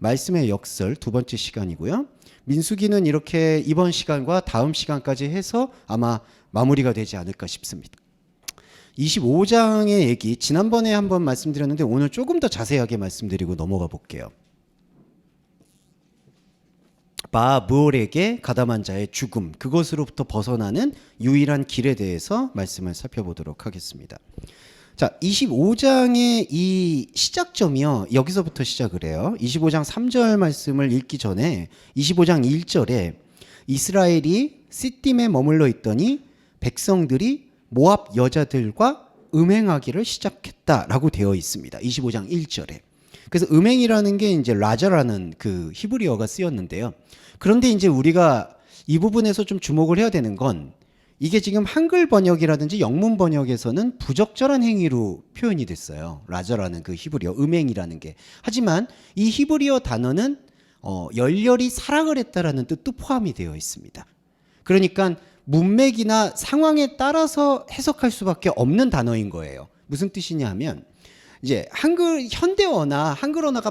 말씀의 역설 두 번째 시간이고요. 민수기는 이렇게 이번 시간과 다음 시간까지 해서 아마 마무리가 되지 않을까 싶습니다. 25장의 얘기 지난번에 한번 말씀드렸는데 오늘 조금 더 자세하게 말씀드리고 넘어가 볼게요. 바브올에게 가담한 자의 죽음, 그것으로부터 벗어나는 유일한 길에 대해서 말씀을 살펴보도록 하겠습니다. 자, 25장의 이 시작점이요. 여기서부터 시작을 해요. 25장 3절 말씀을 읽기 전에 25장 1절에 이스라엘이 시딤에 머물러 있더니 백성들이 모압 여자들과 음행하기를 시작했다라고 되어 있습니다. 25장 1절에. 그래서 음행이라는 게 이제 라자라는 그 히브리어가 쓰였는데요. 그런데 이제 우리가 이 부분에서 좀 주목을 해야 되는 건 이게 지금 한글 번역이라든지 영문 번역에서는 부적절한 행위로 표현이 됐어요. 라자라는 그 히브리어, 음행이라는 게. 하지만 이 히브리어 단어는 열렬히 사랑을 했다라는 뜻도 포함이 되어 있습니다. 그러니까 문맥이나 상황에 따라서 해석할 수밖에 없는 단어인 거예요. 무슨 뜻이냐 하면 이제 현대어나 한글어나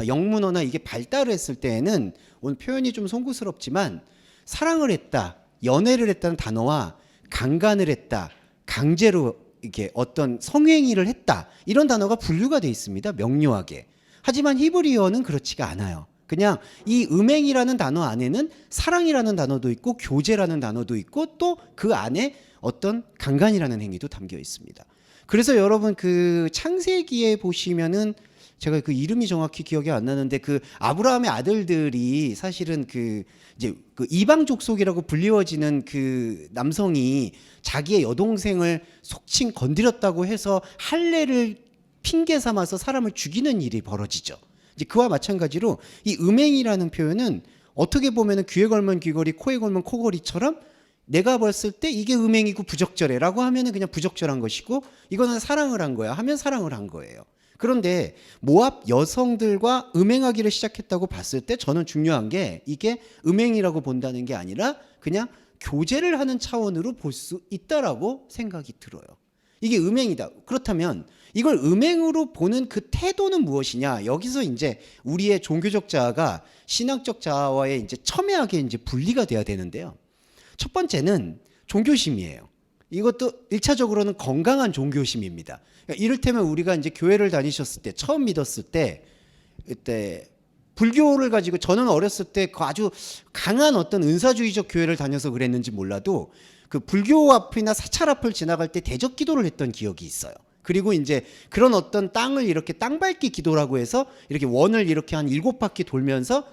영문어나 이게 발달을 했을 때에는 오늘 표현이 좀 송구스럽지만 사랑을 했다, 연애를 했다는 단어와 강간을 했다, 강제로 이렇게 어떤 성행위를 했다 이런 단어가 분류가 되어 있습니다. 명료하게. 하지만 히브리어는 그렇지가 않아요. 그냥 이 음행이라는 단어 안에는 사랑이라는 단어도 있고 교제라는 단어도 있고 또 그 안에 어떤 강간이라는 행위도 담겨 있습니다. 그래서 여러분 그 창세기에 보시면은 제가 그 이름이 정확히 기억이 안 나는데 그 아브라함의 아들들이 사실은 이제 그 이방 족속이라고 불리워지는 그 남성이 자기의 여동생을 속칭 건드렸다고 해서 할례를 핑계 삼아서 사람을 죽이는 일이 벌어지죠. 이제 그와 마찬가지로 이 음행이라는 표현은 어떻게 보면은 귀에 걸면 귀걸이, 코에 걸면 코걸이처럼 내가 봤을 때 이게 음행이고 부적절해라고 하면은 그냥 부적절한 것이고 이거는 사랑을 한 거야 하면 사랑을 한 거예요. 그런데 모압 여성들과 음행하기를 시작했다고 봤을 때 저는 중요한 게 이게 음행이라고 본다는 게 아니라 그냥 교제를 하는 차원으로 볼 수 있다라고 생각이 들어요. 이게 음행이다. 그렇다면 이걸 음행으로 보는 그 태도는 무엇이냐? 여기서 이제 우리의 종교적 자아가 신학적 자아와의 이제 첨예하게 이제 분리가 돼야 되는데요. 첫 번째는 종교심이에요. 이것도 1차적으로는 건강한 종교심입니다. 그러니까 이를테면 우리가 이제 교회를 다니셨을 때, 처음 믿었을 때, 그때 불교를 가지고 저는 어렸을 때 그 아주 강한 어떤 은사주의적 교회를 다녀서 그랬는지 몰라도 그 불교 앞이나 사찰 앞을 지나갈 때 대적 기도를 했던 기억이 있어요. 그리고 이제 그런 어떤 땅을 이렇게 땅밟기 기도라고 해서 이렇게 원을 이렇게 한 7바퀴 돌면서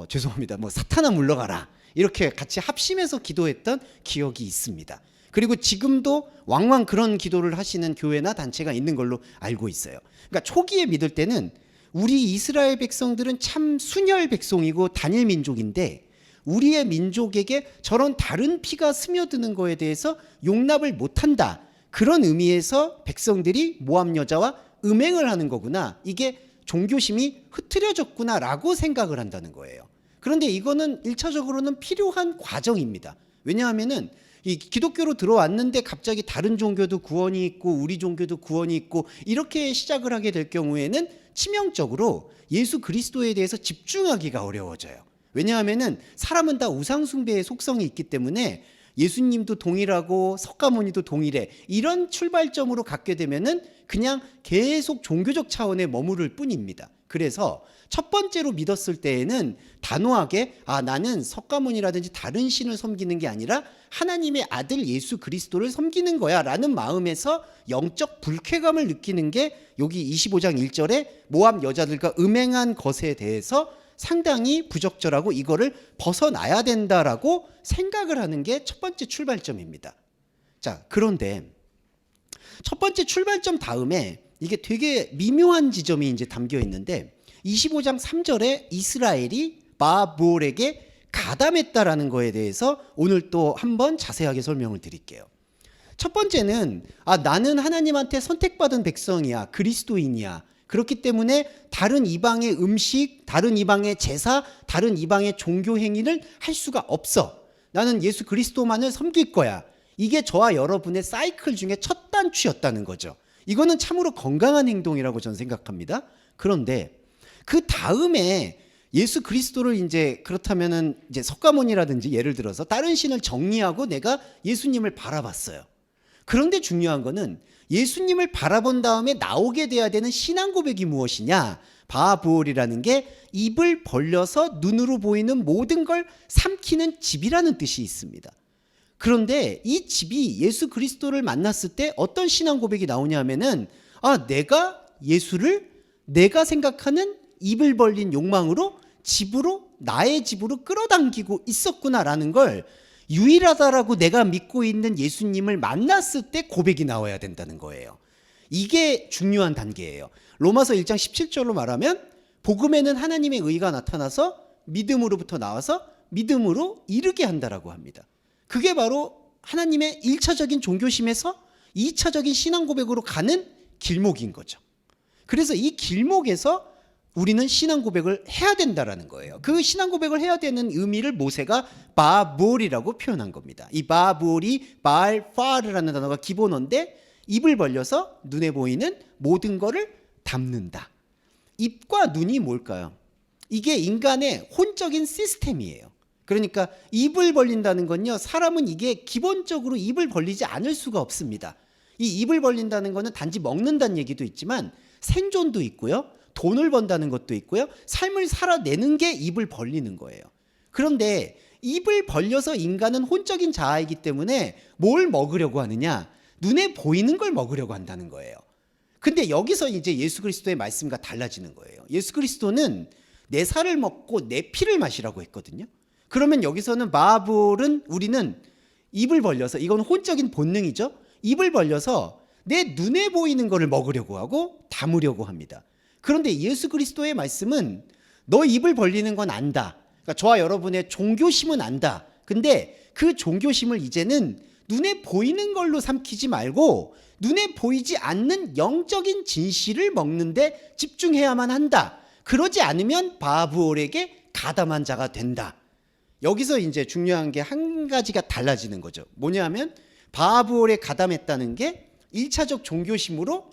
죄송합니다. 뭐 사탄아 물러가라. 이렇게 같이 합심해서 기도했던 기억이 있습니다. 그리고 지금도 왕왕 그런 기도를 하시는 교회나 단체가 있는 걸로 알고 있어요. 그러니까 초기에 믿을 때는 우리 이스라엘 백성들은 참 순혈 백성이고 단일 민족인데 우리의 민족에게 저런 다른 피가 스며드는 거에 대해서 용납을 못한다. 그런 의미에서 백성들이 모압 여자와 음행을 하는 거구나. 이게 종교심이 흐트려졌구나라고 생각을 한다는 거예요. 그런데 이거는 1차적으로는 필요한 과정입니다. 왜냐하면은 이 기독교로 들어왔는데 갑자기 다른 종교도 구원이 있고 우리 종교도 구원이 있고 이렇게 시작을 하게 될 경우에는 치명적으로 예수 그리스도에 대해서 집중하기가 어려워져요. 왜냐하면은 사람은 다 우상숭배의 속성이 있기 때문에 예수님도 동일하고 석가모니도 동일해. 이런 출발점으로 갖게 되면은 그냥 계속 종교적 차원에 머무를 뿐입니다. 그래서 첫 번째로 믿었을 때에는 단호하게 나는 석가모니라든지 다른 신을 섬기는 게 아니라 하나님의 아들 예수 그리스도를 섬기는 거야 라는 마음에서 영적 불쾌감을 느끼는 게 여기 25장 1절에 모압 여자들과 음행한 것에 대해서 상당히 부적절하고 이거를 벗어나야 된다라고 생각을 하는 게 첫 번째 출발점입니다. 자, 그런데 첫 번째 출발점 다음에 이게 되게 미묘한 지점이 이제 담겨 있는데 25장 3절에 이스라엘이 바브올에게 가담했다라는 거에 대해서 오늘 또 한번 자세하게 설명을 드릴게요. 첫 번째는 나는 하나님한테 선택받은 백성이야. 그리스도인이야. 그렇기 때문에 다른 이방의 음식, 다른 이방의 제사, 다른 이방의 종교 행위를 할 수가 없어. 나는 예수 그리스도만을 섬길 거야. 이게 저와 여러분의 사이클 중에 첫 단추였다는 거죠. 이거는 참으로 건강한 행동이라고 저는 생각합니다. 그런데 그 다음에 예수 그리스도를 이제 그렇다면은 이제 석가모니라든지 예를 들어서 다른 신을 정리하고 내가 예수님을 바라봤어요. 그런데 중요한 거는 예수님을 바라본 다음에 나오게 돼야 되는 신앙 고백이 무엇이냐? 바부올이라는 게 입을 벌려서 눈으로 보이는 모든 걸 삼키는 집이라는 뜻이 있습니다. 그런데 이 집이 예수 그리스도를 만났을 때 어떤 신앙 고백이 나오냐 하면은 내가 예수를 내가 생각하는 입을 벌린 욕망으로 집으로 나의 집으로 끌어당기고 있었구나라는 걸 유일하다라고 내가 믿고 있는 예수님을 만났을 때 고백이 나와야 된다는 거예요. 이게 중요한 단계예요. 로마서 1장 17절로 말하면 복음에는 하나님의 의가 나타나서 믿음으로부터 나와서 믿음으로 이르게 한다라고 합니다. 그게 바로 하나님의 1차적인 종교심에서 2차적인 신앙 고백으로 가는 길목인 거죠. 그래서 이 길목에서 우리는 신앙 고백을 해야 된다라는 거예요. 그 신앙 고백을 해야 되는 의미를 모세가 바부올이라고 표현한 겁니다. 이 바부올이 바알파르라는 단어가 기본어인데 입을 벌려서 눈에 보이는 모든 거를 담는다. 입과 눈이 뭘까요? 이게 인간의 혼적인 시스템이에요. 그러니까 입을 벌린다는 건요, 사람은 이게 기본적으로 입을 벌리지 않을 수가 없습니다. 이 입을 벌린다는 거는 단지 먹는다는 얘기도 있지만 생존도 있고요, 돈을 번다는 것도 있고요, 삶을 살아내는 게 입을 벌리는 거예요. 그런데 입을 벌려서 인간은 혼적인 자아이기 때문에 뭘 먹으려고 하느냐? 눈에 보이는 걸 먹으려고 한다는 거예요. 근데 여기서 이제 예수 그리스도의 말씀과 달라지는 거예요. 예수 그리스도는 내 살을 먹고 내 피를 마시라고 했거든요. 그러면 여기서는 바불은 우리는 입을 벌려서, 이건 혼적인 본능이죠. 입을 벌려서 내 눈에 보이는 거를 먹으려고 하고 담으려고 합니다. 그런데 예수 그리스도의 말씀은 너 입을 벌리는 건 안다. 그러니까 저와 여러분의 종교심은 안다. 근데 그 종교심을 이제는 눈에 보이는 걸로 삼키지 말고 눈에 보이지 않는 영적인 진실을 먹는데 집중해야만 한다. 그러지 않으면 바부올에게 가담한 자가 된다. 여기서 이제 중요한 게 한 가지가 달라지는 거죠. 뭐냐면 바부올에 가담했다는 게 1차적 종교심으로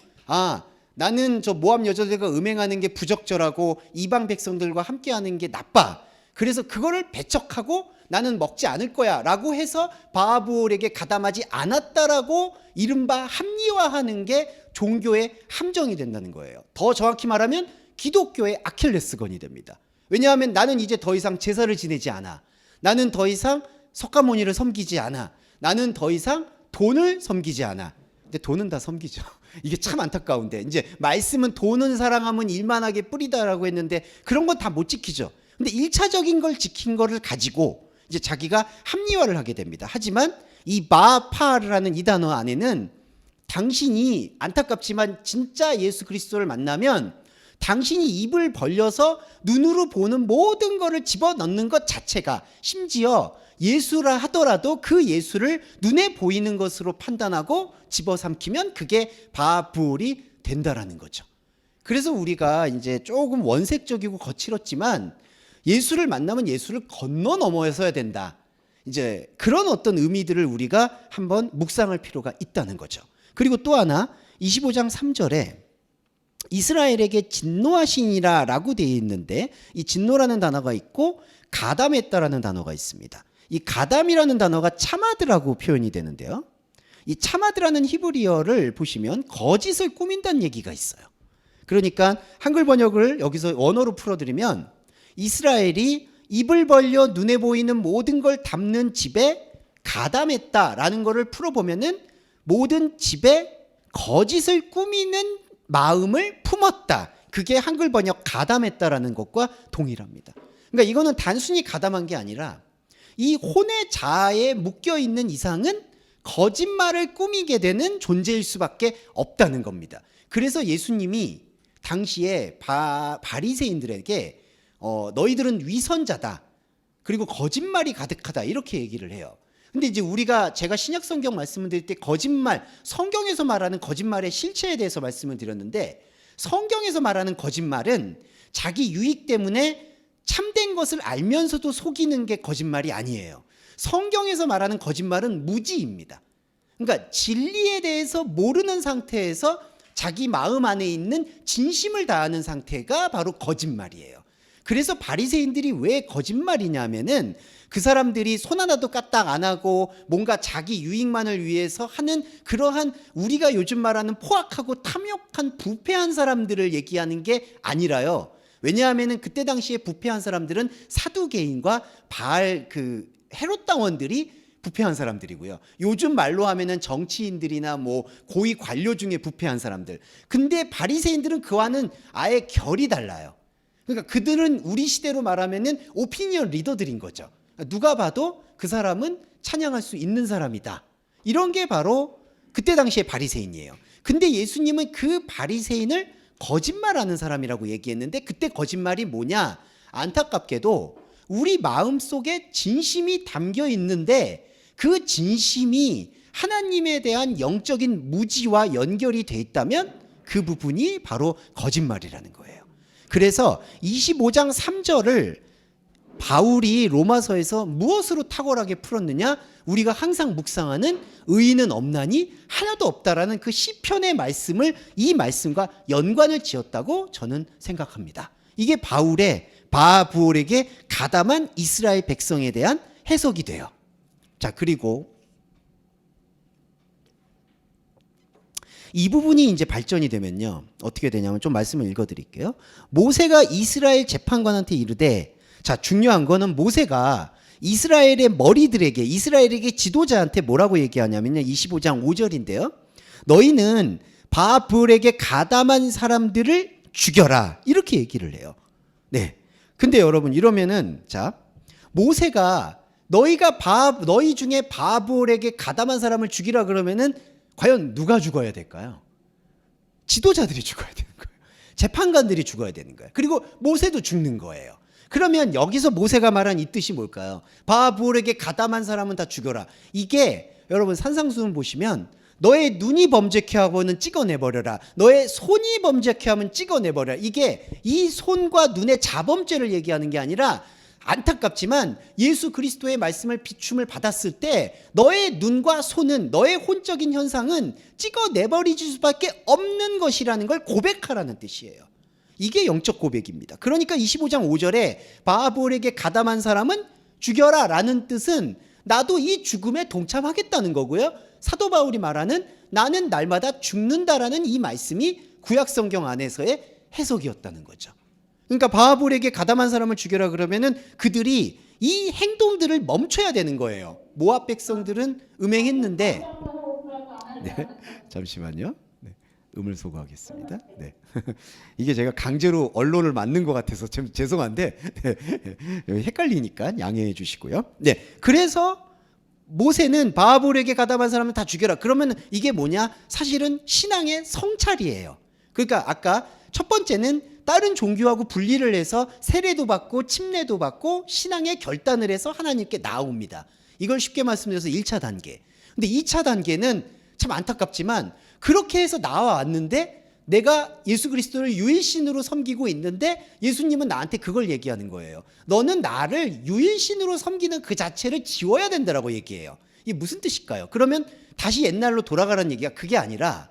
나는 저 모압 여자들과 음행하는 게 부적절하고 이방 백성들과 함께하는 게 나빠. 그래서 그거를 배척하고 나는 먹지 않을 거야 라고 해서 바부올에게 가담하지 않았다라고 이른바 합리화하는 게 종교의 함정이 된다는 거예요. 더 정확히 말하면 기독교의 아킬레스건이 됩니다. 왜냐하면 나는 이제 더 이상 제사를 지내지 않아. 나는 더 이상 석가모니를 섬기지 않아. 나는 더 이상 돈을 섬기지 않아. 근데 돈은 다 섬기죠. 이게 참 안타까운데 이제 말씀은 돈은 사랑하면 일만하게 뿌리다라고 했는데 그런 건 다 못 지키죠. 근데 1차적인 걸 지킨 거를 가지고 이제 자기가 합리화를 하게 됩니다. 하지만 이 바파르라는 이 단어 안에는 당신이 안타깝지만 진짜 예수 그리스도를 만나면 당신이 입을 벌려서 눈으로 보는 모든 거를 집어넣는 것 자체가 심지어 예수라 하더라도 그 예수를 눈에 보이는 것으로 판단하고 집어삼키면 그게 바불이 된다라는 거죠. 그래서 우리가 이제 조금 원색적이고 거칠었지만 예수를 만나면 예수를 건너 넘어서야 된다. 이제 그런 어떤 의미들을 우리가 한번 묵상할 필요가 있다는 거죠. 그리고 또 하나 25장 3절에 이스라엘에게 진노하시니라 라고 되어 있는데 이 진노라는 단어가 있고 가담했다라는 단어가 있습니다. 이 가담이라는 단어가 차마드라고 표현이 되는데요. 이 차마드라는 히브리어를 보시면 거짓을 꾸민다는 얘기가 있어요. 그러니까 한글 번역을 여기서 원어로 풀어드리면 이스라엘이 입을 벌려 눈에 보이는 모든 걸 담는 집에 가담했다라는 것을 풀어보면은 모든 집에 거짓을 꾸미는 마음을 품었다. 그게 한글 번역 가담했다라는 것과 동일합니다. 그러니까 이거는 단순히 가담한 게 아니라 이 혼의 자아에 묶여 있는 이상은 거짓말을 꾸미게 되는 존재일 수밖에 없다는 겁니다. 그래서 예수님이 당시에 바리새인들에게 너희들은 위선자다. 그리고 거짓말이 가득하다. 이렇게 얘기를 해요. 근데 이제 제가 신약 성경 말씀을 드릴 때 거짓말, 성경에서 말하는 거짓말의 실체에 대해서 말씀을 드렸는데 성경에서 말하는 거짓말은 자기 유익 때문에 참된 것을 알면서도 속이는 게 거짓말이 아니에요. 성경에서 말하는 거짓말은 무지입니다. 그러니까 진리에 대해서 모르는 상태에서 자기 마음 안에 있는 진심을 다하는 상태가 바로 거짓말이에요. 그래서 바리새인들이 왜 거짓말이냐면은 그 사람들이 손 하나도 까딱 안 하고 뭔가 자기 유익만을 위해서 하는 그러한 우리가 요즘 말하는 포악하고 탐욕한 부패한 사람들을 얘기하는 게 아니라요. 왜냐하면은 그때 당시에 부패한 사람들은 사두개인과 바알 그 헤롯 당원들이 부패한 사람들이고요. 요즘 말로 하면은 정치인들이나 뭐 고위 관료 중에 부패한 사람들. 근데 바리새인들은 그와는 아예 결이 달라요. 그러니까 그들은 우리 시대로 말하면은 오피니언 리더들인 거죠. 누가 봐도 그 사람은 찬양할 수 있는 사람이다. 이런 게 바로 그때 당시에 바리새인이에요. 근데 예수님은 그 바리새인을 거짓말하는 사람이라고 얘기했는데 그때 거짓말이 뭐냐? 안타깝게도 우리 마음속에 진심이 담겨 있는데 그 진심이 하나님에 대한 영적인 무지와 연결이 돼 있다면 그 부분이 바로 거짓말이라는 거예요. 그래서 25장 3절을 바울이 로마서에서 무엇으로 탁월하게 풀었느냐? 우리가 항상 묵상하는 의인은 없나니 하나도 없다라는 그 시편의 말씀을 이 말씀과 연관을 지었다고 저는 생각합니다. 이게 바울에게 가담한 이스라엘 백성에 대한 해석이 돼요. 자, 그리고 이 부분이 이제 발전이 되면요. 어떻게 되냐면 좀 말씀을 읽어드릴게요. 모세가 이스라엘 재판관한테 이르되, 자, 중요한 거는 모세가 이스라엘의 머리들에게, 이스라엘에게 지도자한테 뭐라고 얘기하냐면요. 25장 5절인데요. 너희는 바불에게 가담한 사람들을 죽여라. 이렇게 얘기를 해요. 네. 근데 여러분 이러면은 자, 모세가 너희 중에 바불에게 가담한 사람을 죽이라 그러면은 과연 누가 죽어야 될까요? 지도자들이 죽어야 되는 거예요. 재판관들이 죽어야 되는 거예요. 그리고 모세도 죽는 거예요. 그러면 여기서 모세가 말한 이 뜻이 뭘까요? 바불에게 가담한 사람은 다 죽여라. 이게 여러분 산상수훈 보시면 너의 눈이 범죄케 하고는 찍어내버려라. 너의 손이 범죄케 하면 찍어내버려라. 이게 이 손과 눈의 자범죄를 얘기하는 게 아니라 안타깝지만 예수 그리스도의 말씀을 비춤을 받았을 때 너의 눈과 손은, 너의 혼적인 현상은 찍어내버리실 수밖에 없는 것이라는 걸 고백하라는 뜻이에요. 이게 영적 고백입니다. 그러니까 25장 5절에 바불에게 가담한 사람은 죽여라 라는 뜻은 나도 이 죽음에 동참하겠다는 거고요. 사도 바울이 말하는 나는 날마다 죽는다라는 이 말씀이 구약 성경 안에서의 해석이었다는 거죠. 그러니까 바불에게 가담한 사람을 죽여라 그러면은 그들이 이 행동들을 멈춰야 되는 거예요. 모압 백성들은 음행했는데, 네, 잠시만요. 네, 음을 소거하겠습니다. 네. 이게 제가 강제로 언론을 맡는 것 같아서 좀 죄송한데 네, 헷갈리니까 양해해 주시고요. 네, 그래서 모세는 바불에게 가담한 사람은 다 죽여라. 그러면 이게 뭐냐? 사실은 신앙의 성찰이에요. 그러니까 아까 첫 번째는 다른 종교하고 분리를 해서 세례도 받고 침례도 받고 신앙의 결단을 해서 하나님께 나옵니다. 이걸 쉽게 말씀드려서 1차 단계. 근데 2차 단계는 참 안타깝지만 그렇게 해서 나와왔는데 내가 예수 그리스도를 유일신으로 섬기고 있는데 예수님은 나한테 그걸 얘기하는 거예요. 너는 나를 유일신으로 섬기는 그 자체를 지워야 된다라고 얘기해요. 이게 무슨 뜻일까요? 그러면 다시 옛날로 돌아가라는 얘기가 그게 아니라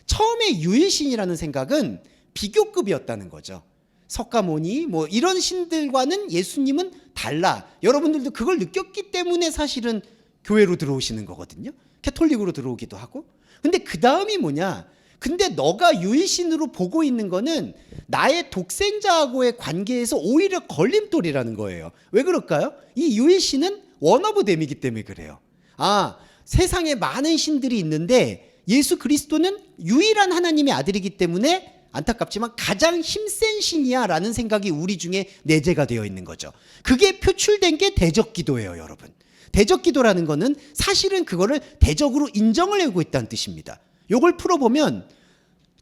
처음에 유일신이라는 생각은 비교급이었다는 거죠. 석가모니 뭐 이런 신들과는 예수님은 달라. 여러분들도 그걸 느꼈기 때문에 사실은 교회로 들어오시는 거거든요. 캐톨릭으로 들어오기도 하고. 근데 그 다음이 뭐냐? 근데 너가 유일신으로 보고 있는 거는 나의 독생자하고의 관계에서 오히려 걸림돌이라는 거예요. 왜 그럴까요? 이 유일신은 원어브댐이기 때문에 그래요. 아, 세상에 많은 신들이 있는데 예수 그리스도는 유일한 하나님의 아들이기 때문에 안타깝지만 가장 힘센 신이야 라는 생각이 우리 중에 내재가 되어 있는 거죠. 그게 표출된 게 대적기도예요, 여러분. 대적기도라는 거는 사실은 그거를 대적으로 인정을 하고 있다는 뜻입니다. 요걸 풀어보면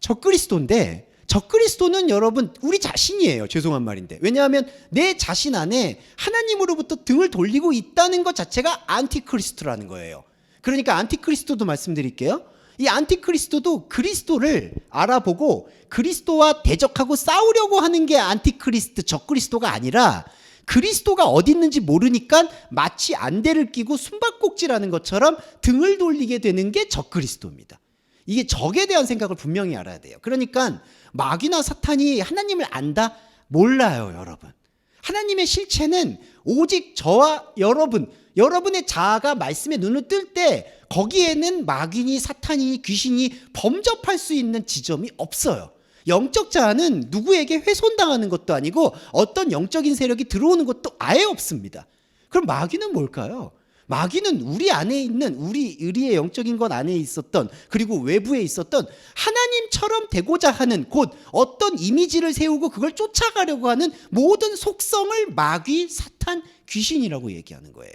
적그리스도인데 적그리스도는 여러분 우리 자신이에요. 죄송한 말인데. 왜냐하면 내 자신 안에 하나님으로부터 등을 돌리고 있다는 것 자체가 안티크리스토라는 거예요. 그러니까 안티크리스토도 말씀드릴게요. 이 안티크리스토도 그리스도를 알아보고 그리스도와 대적하고 싸우려고 하는 게 안티크리스트, 적그리스도가 아니라 그리스도가 어디 있는지 모르니까 마치 안대를 끼고 숨바꼭질하는 것처럼 등을 돌리게 되는 게 적그리스도입니다. 이게 적에 대한 생각을 분명히 알아야 돼요. 그러니까 마귀나 사탄이 하나님을 안다? 몰라요, 여러분. 하나님의 실체는 오직 저와 여러분의 자아가 말씀에 눈을 뜰 때 거기에는 마귀니 사탄이 귀신이 범접할 수 있는 지점이 없어요. 영적 자아는 누구에게 훼손당하는 것도 아니고 어떤 영적인 세력이 들어오는 것도 아예 없습니다. 그럼 마귀는 뭘까요? 마귀는 우리 안에 있는 우리의 영적인 것 안에 있었던, 그리고 외부에 있었던 하나님처럼 되고자 하는, 곧 어떤 이미지를 세우고 그걸 쫓아가려고 하는 모든 속성을 마귀, 사탄, 귀신이라고 얘기하는 거예요.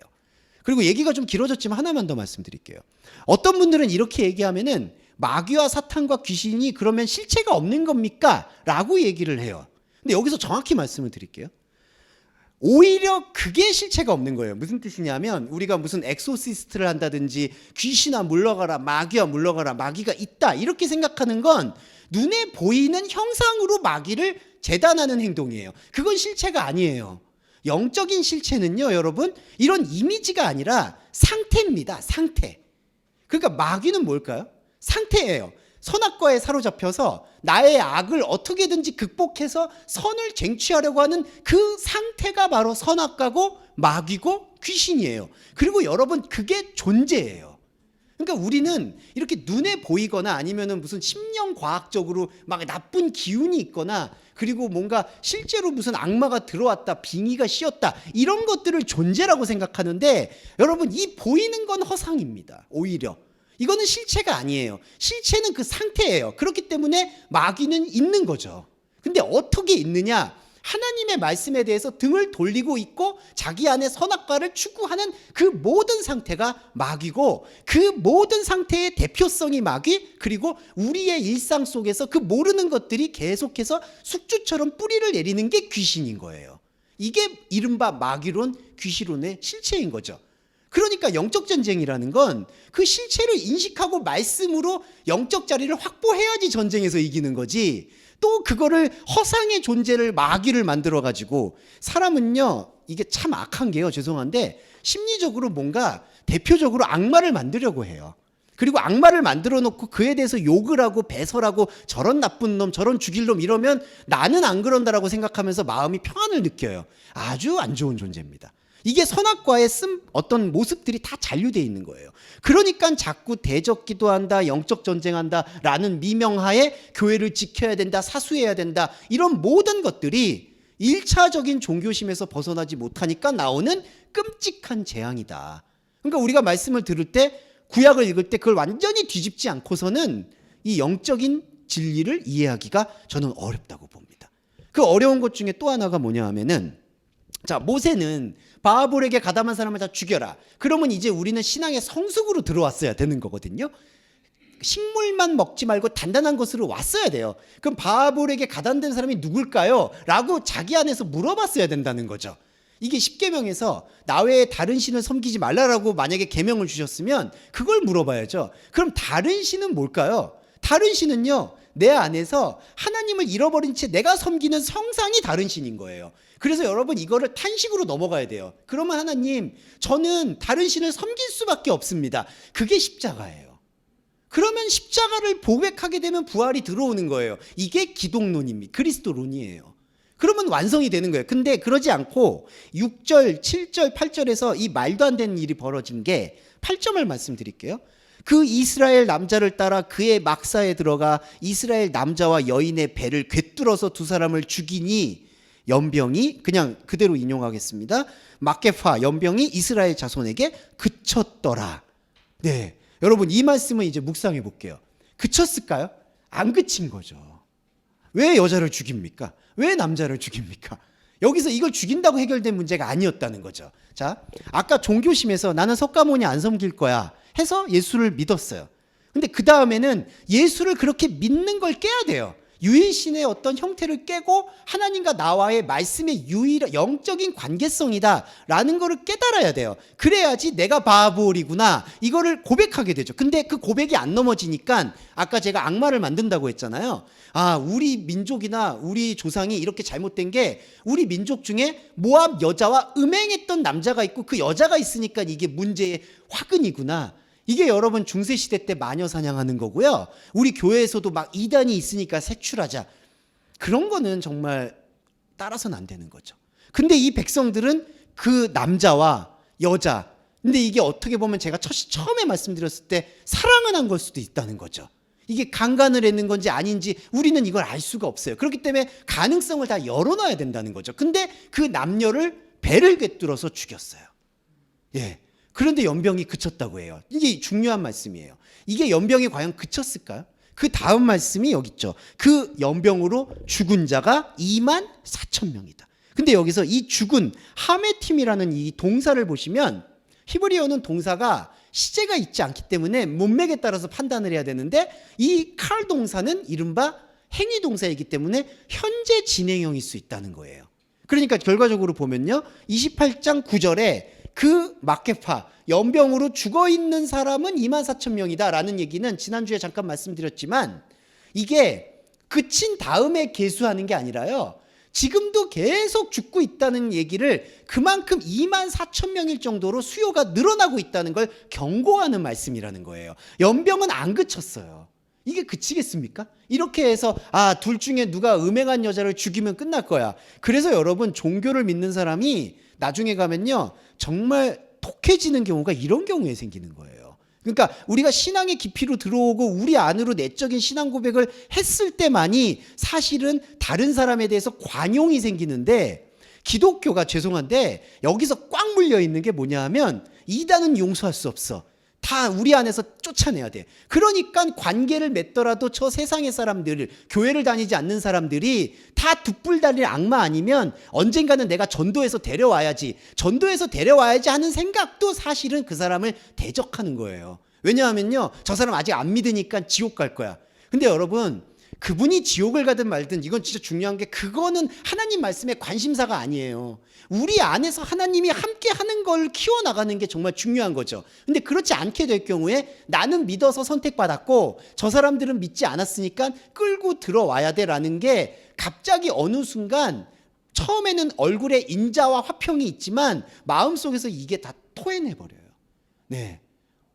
그리고 얘기가 좀 길어졌지만 하나만 더 말씀드릴게요. 어떤 분들은 이렇게 얘기하면은 마귀와 사탄과 귀신이 그러면 실체가 없는 겁니까? 라고 얘기를 해요. 근데 여기서 정확히 말씀을 드릴게요. 오히려 그게 실체가 없는 거예요. 무슨 뜻이냐면 우리가 무슨 엑소시스트를 한다든지 귀신아 물러가라, 마귀야 물러가라, 마귀가 있다 이렇게 생각하는 건 눈에 보이는 형상으로 마귀를 재단하는 행동이에요. 그건 실체가 아니에요. 영적인 실체는요, 여러분, 이런 이미지가 아니라 상태입니다. 상태. 그러니까 마귀는 뭘까요? 상태예요. 선악과에 사로잡혀서 나의 악을 어떻게든지 극복해서 선을 쟁취하려고 하는 그 상태가 바로 선악과고 마귀고 귀신이에요. 그리고 여러분, 그게 존재예요. 그러니까 우리는 이렇게 눈에 보이거나 아니면은 무슨 심령과학적으로 막 나쁜 기운이 있거나 그리고 뭔가 실제로 무슨 악마가 들어왔다, 빙의가 씌었다 이런 것들을 존재라고 생각하는데 여러분, 이 보이는 건 허상입니다. 오히려 이거는 실체가 아니에요. 실체는 그 상태예요. 그렇기 때문에 마귀는 있는 거죠. 근데 어떻게 있느냐? 하나님의 말씀에 대해서 등을 돌리고 있고 자기 안에 선악과를 추구하는 그 모든 상태가 마귀고, 그 모든 상태의 대표성이 마귀, 그리고 우리의 일상 속에서 그 모르는 것들이 계속해서 숙주처럼 뿌리를 내리는 게 귀신인 거예요. 이게 이른바 마귀론, 귀신론의 실체인 거죠. 그러니까 영적 전쟁이라는 건 그 실체를 인식하고 말씀으로 영적 자리를 확보해야지 전쟁에서 이기는 거지, 또 그거를 허상의 존재를 마귀를 만들어 가지고, 사람은요 이게 참 악한 게요, 죄송한데 심리적으로 뭔가 대표적으로 악마를 만들려고 해요. 그리고 악마를 만들어 놓고 그에 대해서 욕을 하고 배설하고 저런 나쁜 놈, 저런 죽일 놈 이러면 나는 안 그런다라고 생각하면서 마음이 평안을 느껴요. 아주 안 좋은 존재입니다. 이게 선악과의 어떤 모습들이 다 잔류되어 있는 거예요. 그러니까 자꾸 대적 기도한다, 영적 전쟁한다 라는 미명하에 교회를 지켜야 된다, 사수해야 된다, 이런 모든 것들이 1차적인 종교심에서 벗어나지 못하니까 나오는 끔찍한 재앙이다. 그러니까 우리가 말씀을 들을 때, 구약을 읽을 때 그걸 완전히 뒤집지 않고서는 이 영적인 진리를 이해하기가 저는 어렵다고 봅니다. 그 어려운 것 중에 또 하나가 뭐냐 하면은, 자, 모세는 바알에게 가담한 사람을 다 죽여라. 그러면 이제 우리는 신앙의 성숙으로 들어왔어야 되는 거거든요. 식물만 먹지 말고 단단한 것으로 왔어야 돼요. 그럼 바알에게 가담된 사람이 누굴까요? 라고 자기 안에서 물어봤어야 된다는 거죠. 이게 십계명에서 나 외에 다른 신을 섬기지 말라라고 만약에 계명을 주셨으면 그걸 물어봐야죠. 그럼 다른 신은 뭘까요? 다른 신은요, 내 안에서 하나님을 잃어버린 채 내가 섬기는 성상이 다른 신인 거예요. 그래서 여러분, 이거를 탄식으로 넘어가야 돼요. 그러면 하나님, 저는 다른 신을 섬길 수밖에 없습니다. 그게 십자가예요. 그러면 십자가를 고백하게 되면 부활이 들어오는 거예요. 이게 기독론입니다. 그리스도론이에요. 그러면 완성이 되는 거예요. 근데 그러지 않고 6절, 7절, 8절에서 이 말도 안 되는 일이 벌어진 게 8점을 말씀드릴게요. 그 이스라엘 남자를 따라 그의 막사에 들어가 이스라엘 남자와 여인의 배를 꿰뚫어서 두 사람을 죽이니 연병이, 그냥 그대로 인용하겠습니다. 막게파 연병이 이스라엘 자손에게 그쳤더라. 네, 여러분, 이 말씀은 이제 묵상해 볼게요. 그쳤을까요? 안 그친 거죠. 왜 여자를 죽입니까? 왜 남자를 죽입니까? 여기서 이걸 죽인다고 해결된 문제가 아니었다는 거죠. 자, 아까 종교심에서 나는 석가모니 안 섬길 거야 해서 예수를 믿었어요. 근데 그 다음에는 예수를 그렇게 믿는 걸 깨야 돼요. 유일신의 어떤 형태를 깨고 하나님과 나와의 말씀의 영적인 관계성이다 라는 거를 깨달아야 돼요. 그래야지 내가 바알이구나 이거를 고백하게 되죠. 근데 그 고백이 안 넘어지니까 아까 제가 악마를 만든다고 했잖아요. 아, 우리 민족이나 우리 조상이 이렇게 잘못된 게, 우리 민족 중에 모압 여자와 음행했던 남자가 있고 그 여자가 있으니까 이게 문제의 화근이구나. 이게 여러분 중세시대 때 마녀 사냥하는 거고요. 우리 교회에서도 막 이단이 있으니까 색출하자. 그런 거는 정말 따라서는 안 되는 거죠. 근데 이 백성들은 그 남자와 여자, 근데 이게 어떻게 보면 제가 처음에 말씀드렸을 때 사랑을 한 걸 수도 있다는 거죠. 이게 강간을 했는 건지 아닌지 우리는 이걸 알 수가 없어요. 그렇기 때문에 가능성을 다 열어놔야 된다는 거죠. 근데 그 남녀를 배를 꿰뚫어서 죽였어요. 예. 그런데 연병이 그쳤다고 해요. 이게 중요한 말씀이에요. 이게 연병이 과연 그쳤을까요? 그 다음 말씀이 여기 있죠. 그 연병으로 죽은 자가 2만 4천 명이다. 근데 여기서 이 죽은 하메팀이라는 이 동사를 보시면 히브리어는 동사가 시제가 있지 않기 때문에 문맥에 따라서 판단을 해야 되는데 이 칼 동사는 이른바 행위 동사이기 때문에 현재 진행형일 수 있다는 거예요. 그러니까 결과적으로 보면요. 28장 9절에 그 마케파 연병으로 죽어 있는 사람은 2만 4천 명이다 라는 얘기는 지난주에 잠깐 말씀드렸지만 이게 그친 다음에 계수하는 게 아니라요. 지금도 계속 죽고 있다는 얘기를 그만큼 2만 4천 명일 정도로 수요가 늘어나고 있다는 걸 경고하는 말씀이라는 거예요. 연병은 안 그쳤어요. 이게 그치겠습니까? 이렇게 해서 둘 중에 누가 음행한 여자를 죽이면 끝날 거야. 그래서 여러분 종교를 믿는 사람이 나중에 가면요. 정말 독해지는 경우가 이런 경우에 생기는 거예요. 그러니까 우리가 신앙의 깊이로 들어오고 우리 안으로 내적인 신앙 고백을 했을 때만이 사실은 다른 사람에 대해서 관용이 생기는데 기독교가 죄송한데 여기서 꽉 물려 있는 게 뭐냐 하면 이단은 용서할 수 없어. 다 우리 안에서 쫓아내야 돼. 그러니까 관계를 맺더라도 저 세상의 사람들, 교회를 다니지 않는 사람들이 다 둑불 달릴 악마 아니면 언젠가는 내가 전도해서 데려와야지 하는 생각도 사실은 그 사람을 대적하는 거예요. 왜냐하면요, 저 사람 아직 안 믿으니까 지옥 갈 거야. 근데 여러분, 그분이 지옥을 가든 말든 이건 진짜 중요한 게 그거는 하나님 말씀의 관심사가 아니에요. 우리 안에서 하나님이 함께 하는 걸 키워나가는 게 정말 중요한 거죠. 근데 그렇지 않게 될 경우에 나는 믿어서 선택받았고 저 사람들은 믿지 않았으니까 끌고 들어와야 돼라는 게 갑자기 어느 순간 처음에는 얼굴에 인자와 화평이 있지만 마음속에서 이게 다 토해내버려요. 네.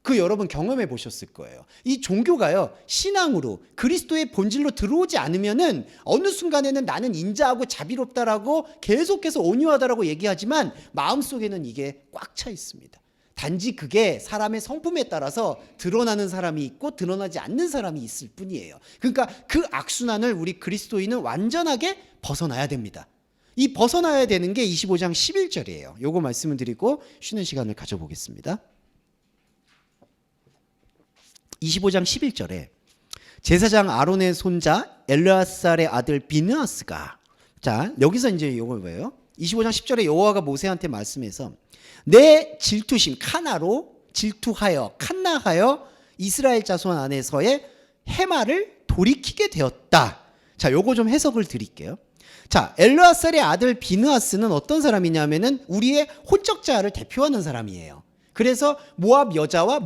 그 여러분 경험해 보셨을 거예요. 이 종교가요, 신앙으로 그리스도의 본질로 들어오지 않으면은 어느 순간에는 나는 인자하고 자비롭다라고 계속해서 온유하다라고 얘기하지만 마음속에는 이게 꽉 차 있습니다. 단지 그게 사람의 성품에 따라서 드러나는 사람이 있고 드러나지 않는 사람이 있을 뿐이에요. 그러니까 그 악순환을 우리 그리스도인은 완전하게 벗어나야 됩니다. 이 벗어나야 되는 게 25장 11절이에요. 요거 말씀을 드리고 쉬는 시간을 가져보겠습니다. 25장 11절에 제사장 아론의 손자 엘르아살의 아들 비느하스가, 자 여기서 이제 요거 뭐예요? 25장 10절에 여호와가 모세한테 말씀해서 내 질투심 칸나로 질투하여 칸나하여 이스라엘 자손 안에서의 해마를 돌이키게 되었다. 자 요거 좀 해석을 드릴게요. 자 엘르아살의 아들 비느하스는 어떤 사람이냐면은 우리의 혼적자를 대표하는 사람이에요. 그래서 모압 여자와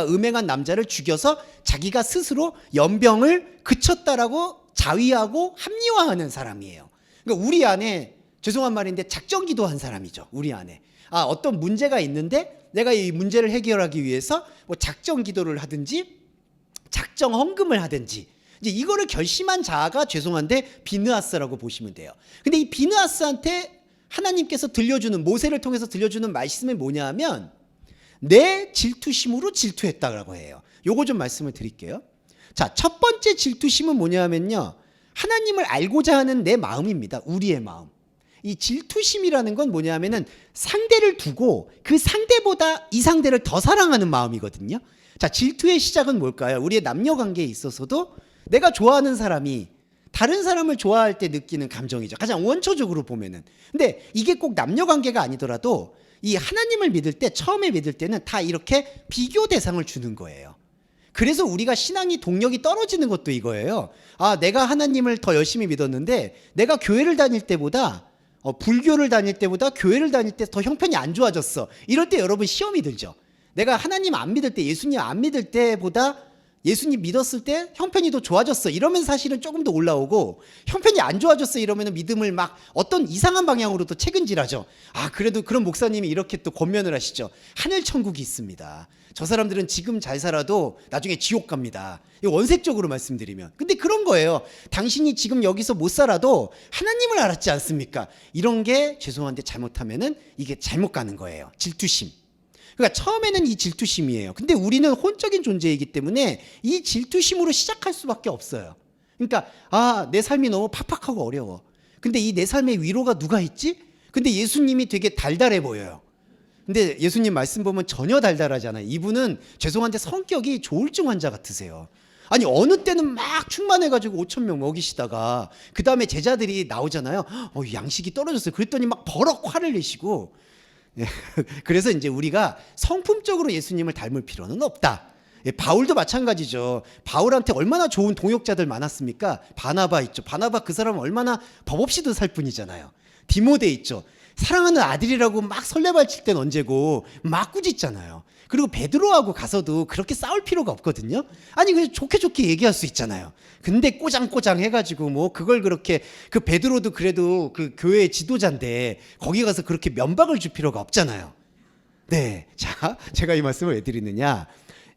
음행한 남자를 죽여서 자기가 스스로 연병을 그쳤다라고 자위하고 합리화하는 사람이에요. 그러니까 우리 안에 죄송한 말인데 작정 기도한 사람이죠. 우리 안에 어떤 문제가 있는데 내가 이 문제를 해결하기 위해서 뭐 작정 기도를 하든지 작정 헌금을 하든지 이제 이거를 결심한 자가 죄송한데 비느하스라고 보시면 돼요. 근데 이 비느하스한테 하나님께서 들려주는 모세를 통해서 들려주는 말씀이 뭐냐면 내 질투심으로 질투했다라고 해요. 요거 좀 말씀을 드릴게요. 자, 첫 번째 질투심은 뭐냐면요. 하나님을 알고자 하는 내 마음입니다. 우리의 마음. 이 질투심이라는 건 뭐냐면은 상대를 두고 그 상대보다 이 상대를 더 사랑하는 마음이거든요. 자, 질투의 시작은 뭘까요? 우리의 남녀 관계에 있어서도 내가 좋아하는 사람이 다른 사람을 좋아할 때 느끼는 감정이죠. 가장 원초적으로 보면은. 근데 이게 꼭 남녀 관계가 아니더라도 이 하나님을 믿을 때 처음에 믿을 때는 다 이렇게 비교 대상을 주는 거예요. 그래서 우리가 신앙이 동력이 떨어지는 것도 이거예요. 내가 하나님을 더 열심히 믿었는데 내가 교회를 다닐 때보다 불교를 다닐 때보다 교회를 다닐 때 더 형편이 안 좋아졌어. 이럴 때 여러분 시험이 들죠. 내가 하나님 안 믿을 때 예수님 안 믿을 때보다 예수님 믿었을 때 형편이 더 좋아졌어 이러면 사실은 조금 더 올라오고, 형편이 안 좋아졌어 이러면 믿음을 막 어떤 이상한 방향으로 또 책은질하죠. 그래도 그런 목사님이 이렇게 또 권면을 하시죠. 하늘 천국이 있습니다. 저 사람들은 지금 잘 살아도 나중에 지옥 갑니다. 원색적으로 말씀드리면. 근데 그런 거예요. 당신이 지금 여기서 못 살아도 하나님을 알았지 않습니까? 이런 게 죄송한데 잘못하면은 이게 잘못 가는 거예요. 질투심. 그러니까 처음에는 이 질투심이에요. 근데 우리는 혼적인 존재이기 때문에 이 질투심으로 시작할 수밖에 없어요. 그러니까 내 삶이 너무 팍팍하고 어려워. 근데 이 내 삶의 위로가 누가 있지? 근데 예수님이 되게 달달해 보여요. 근데 예수님 말씀 보면 전혀 달달하지 않아요. 이분은 죄송한데 성격이 조울증 환자 같으세요. 아니 어느 때는 막 충만해가지고 5천 명 먹이시다가 그 다음에 제자들이 나오잖아요. 양식이 떨어졌어요. 그랬더니 막 버럭 화를 내시고. 그래서 이제 우리가 성품적으로 예수님을 닮을 필요는 없다. 바울도 마찬가지죠. 바울한테 얼마나 좋은 동역자들 많았습니까? 바나바 있죠. 바나바 그 사람은 얼마나 법 없이도 살 뿐이잖아요. 디모데 있죠. 사랑하는 아들이라고 막 설레발칠 땐 언제고 막 꾸짖잖아요. 그리고 베드로하고 가서도 그렇게 싸울 필요가 없거든요. 아니 그냥 좋게 좋게 얘기할 수 있잖아요. 근데 꼬장꼬장 해가지고 뭐 그걸 그렇게, 그 베드로도 그래도 그 교회의 지도자인데 거기 가서 그렇게 면박을 줄 필요가 없잖아요. 네, 자 제가 이 말씀을 왜 드리느냐,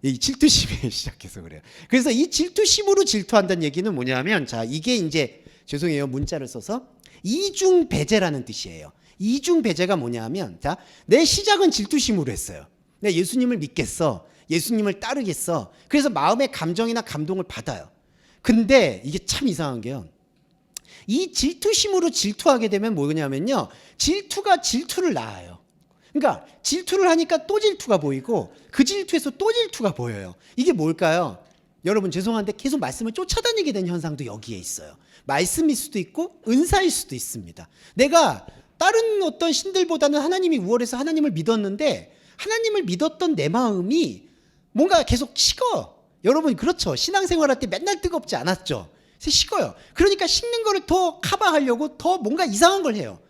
이 질투심에 시작해서 그래요. 그래서 이 질투심으로 질투한다는 얘기는 뭐냐면, 자 이게 이제 죄송해요 문자를 써서 이중배제라는 뜻이에요. 이중배제가 뭐냐면, 자 내 시작은 질투심으로 했어요. 내가 예수님을 믿겠어, 예수님을 따르겠어. 그래서 마음의 감정이나 감동을 받아요. 근데 이게 참 이상한 게요, 이 질투심으로 질투하게 되면 뭐냐면요, 질투가 질투를 낳아요. 그러니까 질투를 하니까 또 질투가 보이고 그 질투에서 또 질투가 보여요. 이게 뭘까요? 여러분 죄송한데 계속 말씀을 쫓아다니게 된 현상도 여기에 있어요. 말씀일 수도 있고 은사일 수도 있습니다. 내가 다른 어떤 신들보다는 하나님이 우월해서 하나님을 믿었는데 하나님을 믿었던 내 마음이 뭔가 계속 식어. 여러분 그렇죠? 신앙생활할 때 맨날 뜨겁지 않았죠? 식어요. 그러니까 식는 거를 더 커버하려고 더 뭔가 이상한 걸 해요.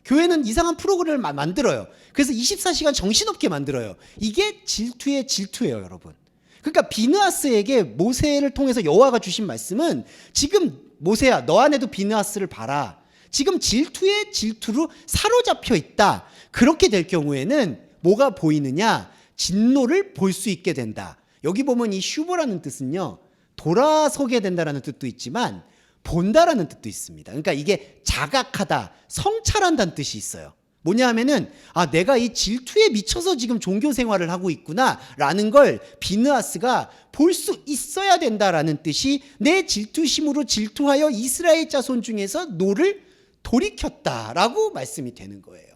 교회는 이상한 프로그램을 만들어요. 그래서 24시간 정신없게 만들어요. 이게 질투의 질투예요, 여러분. 그러니까 비느하스에게 모세를 통해서 여호와가 주신 말씀은, 지금 모세야 너 안에도 비느하스를 봐라. 지금 질투의 질투로 사로잡혀 있다. 그렇게 될 경우에는 뭐가 보이느냐? 진노를 볼 수 있게 된다. 여기 보면 이 슈보라는 뜻은요, 돌아서게 된다라는 뜻도 있지만 본다라는 뜻도 있습니다. 그러니까 이게 자각하다, 성찰한다는 뜻이 있어요. 뭐냐 하면은 내가 이 질투에 미쳐서 지금 종교 생활을 하고 있구나라는 걸 비느하스가 볼 수 있어야 된다라는 뜻이, 내 질투심으로 질투하여 이스라엘 자손 중에서 노를 돌이켰다라고 말씀이 되는 거예요.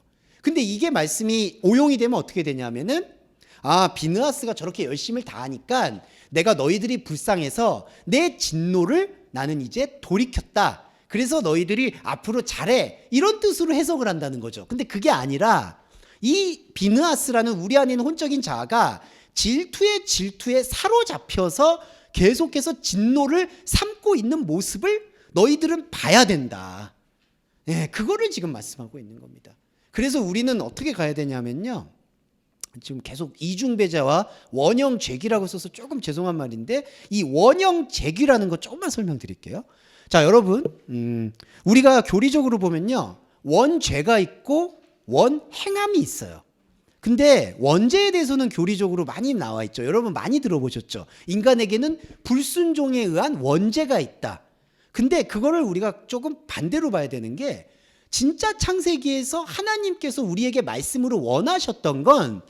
근데 이게 말씀이 오용이 되면 어떻게 되냐면은, 비느하스가 저렇게 열심을 다하니까 내가 너희들이 불쌍해서 내 진노를 나는 이제 돌이켰다. 그래서 너희들이 앞으로 잘해. 이런 뜻으로 해석을 한다는 거죠. 근데 그게 아니라 이 비느하스라는 우리 안에 있는 혼적인 자아가 질투에 사로잡혀서 계속해서 진노를 삼고 있는 모습을 너희들은 봐야 된다. 네, 그거를 지금 말씀하고 있는 겁니다. 그래서 우리는 어떻게 가야 되냐면요, 지금 계속 이중배제와 원형죄기라고 써서 조금 죄송한 말인데, 이 원형죄기라는 거 조금만 설명드릴게요. 자 여러분, 우리가 교리적으로 보면요, 원죄가 있고 원행함이 있어요. 근데 원죄에 대해서는 교리적으로 많이 나와 있죠. 여러분 많이 들어보셨죠? 인간에게는 불순종에 의한 원죄가 있다. 근데 그거를 우리가 조금 반대로 봐야 되는 게, 진짜 창세기에서 하나님께서 우리에게 말씀으로 원하셨던 건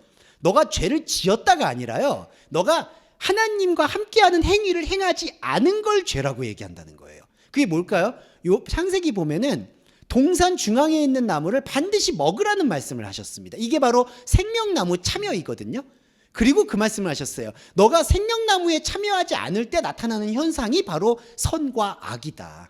너가 죄를 지었다가 아니라요, 너가 하나님과 함께하는 행위를 행하지 않은 걸 죄라고 얘기한다는 거예요. 그게 뭘까요? 요 창세기 보면은 동산 중앙에 있는 나무를 반드시 먹으라는 말씀을 하셨습니다. 이게 바로 생명나무 참여이거든요. 그리고 그 말씀을 하셨어요. 너가 생명나무에 참여하지 않을 때 나타나는 현상이 바로 선과 악이다.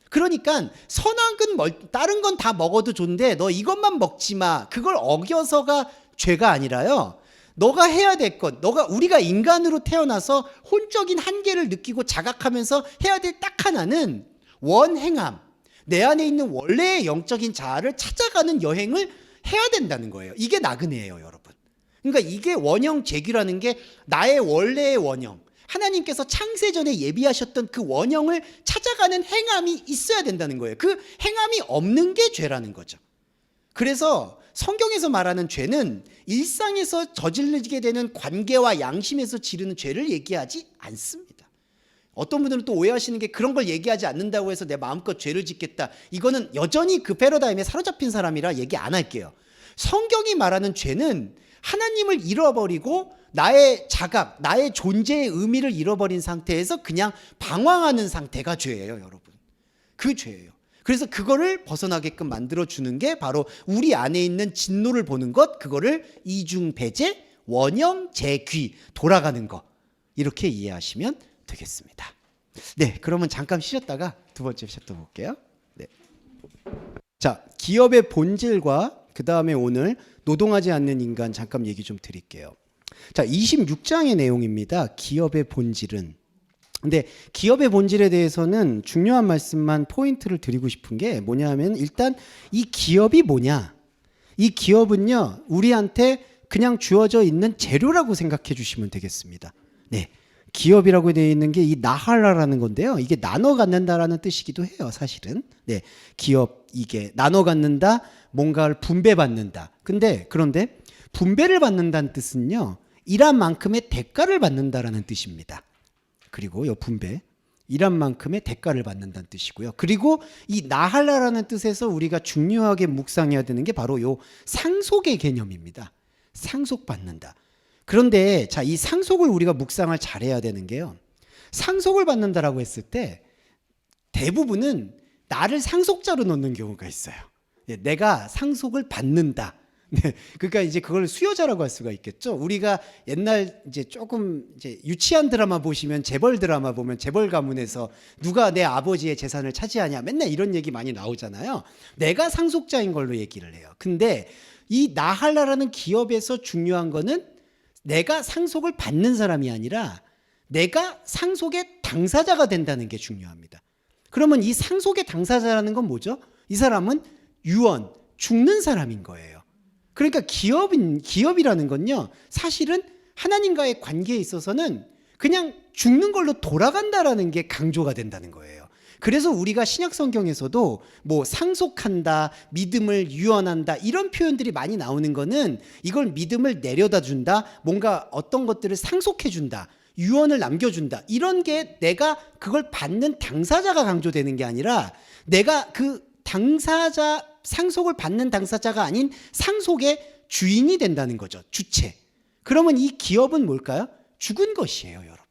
그러니까 선악은 다른 건 다 먹어도 좋은데 너 이것만 먹지 마. 그걸 어겨서가 죄가 아니라요, 너가 해야 될 것, 우리가 인간으로 태어나서 혼적인 한계를 느끼고 자각하면서 해야 될 딱 하나는 원행함, 내 안에 있는 원래의 영적인 자아를 찾아가는 여행을 해야 된다는 거예요. 이게 나그네예요, 여러분. 그러니까 이게 원형제기라는 게 나의 원래의 원형, 하나님께서 창세전에 예비하셨던 그 원형을 찾아가는 행함이 있어야 된다는 거예요. 그 행함이 없는 게 죄라는 거죠. 그래서 성경에서 말하는 죄는 일상에서 저지르게 되는 관계와 양심에서 지르는 죄를 얘기하지 않습니다. 어떤 분들은 또 오해하시는 게 그런 걸 얘기하지 않는다고 해서 내 마음껏 죄를 짓겠다. 이거는 여전히 그 패러다임에 사로잡힌 사람이라 얘기 안 할게요. 성경이 말하는 죄는 하나님을 잃어버리고 나의 자각, 나의 존재의 의미를 잃어버린 상태에서 그냥 방황하는 상태가 죄예요, 여러분. 그 죄예요. 그래서 그거를 벗어나게끔 만들어주는 게 바로 우리 안에 있는 진노를 보는 것, 그거를 이중배제, 원형, 재귀, 돌아가는 것, 이렇게 이해하시면 되겠습니다. 네, 그러면 잠깐 쉬었다가 두 번째 챕터 볼게요. 네. 자, 기업의 본질과 그 다음에 오늘 노동하지 않는 인간 잠깐 얘기 좀 드릴게요. 자, 26장의 내용입니다. 기업의 본질은. 근데 기업의 본질에 대해서는 중요한 말씀만 포인트를 드리고 싶은 게 뭐냐 하면 일단 이 기업이 뭐냐. 이 기업은요, 우리한테 그냥 주어져 있는 재료라고 생각해 주시면 되겠습니다. 네. 기업이라고 되어 있는 게 이 나할라라는 건데요. 이게 나눠 갖는다라는 뜻이기도 해요, 사실은. 네. 기업, 이게 나눠 갖는다, 뭔가를 분배받는다. 그런데 분배를 받는다는 뜻은요, 일한 만큼의 대가를 받는다라는 뜻입니다. 그리고 요 분배, 일한 만큼의 대가를 받는다는 뜻이고요. 그리고 이 나할라라는 뜻에서 우리가 중요하게 묵상해야 되는 게 바로 요 상속의 개념입니다. 상속받는다. 그런데 자, 이 상속을 우리가 묵상을 잘해야 되는 게요, 상속을 받는다라고 했을 때 대부분은 나를 상속자로 놓는 경우가 있어요. 내가 상속을 받는다. 네, 그러니까 이제 그걸 수요자라고 할 수가 있겠죠. 우리가 옛날 이제 조금 이제 유치한 드라마 보시면, 재벌 드라마 보면 재벌 가문에서 누가 내 아버지의 재산을 차지하냐, 맨날 이런 얘기 많이 나오잖아요. 내가 상속자인 걸로 얘기를 해요. 근데 이 나할라라는 기업에서 중요한 거는 내가 상속을 받는 사람이 아니라 내가 상속의 당사자가 된다는 게 중요합니다. 그러면 이 상속의 당사자라는 건 뭐죠? 이 사람은 유언, 죽는 사람인 거예요. 그러니까 기업이라는 건요, 사실은 하나님과의 관계에 있어서는 그냥 죽는 걸로 돌아간다라는 게 강조가 된다는 거예요. 그래서 우리가 신약 성경에서도 뭐 상속한다, 믿음을 유언한다, 이런 표현들이 많이 나오는 거는 이걸 믿음을 내려다 준다, 뭔가 어떤 것들을 상속해 준다, 유언을 남겨준다, 이런 게 내가 그걸 받는 당사자가 강조되는 게 아니라 내가 그 당사자, 상속을 받는 당사자가 아닌 상속의 주인이 된다는 거죠. 주체. 그러면 이 기업은 뭘까요? 죽은 것이에요, 여러분.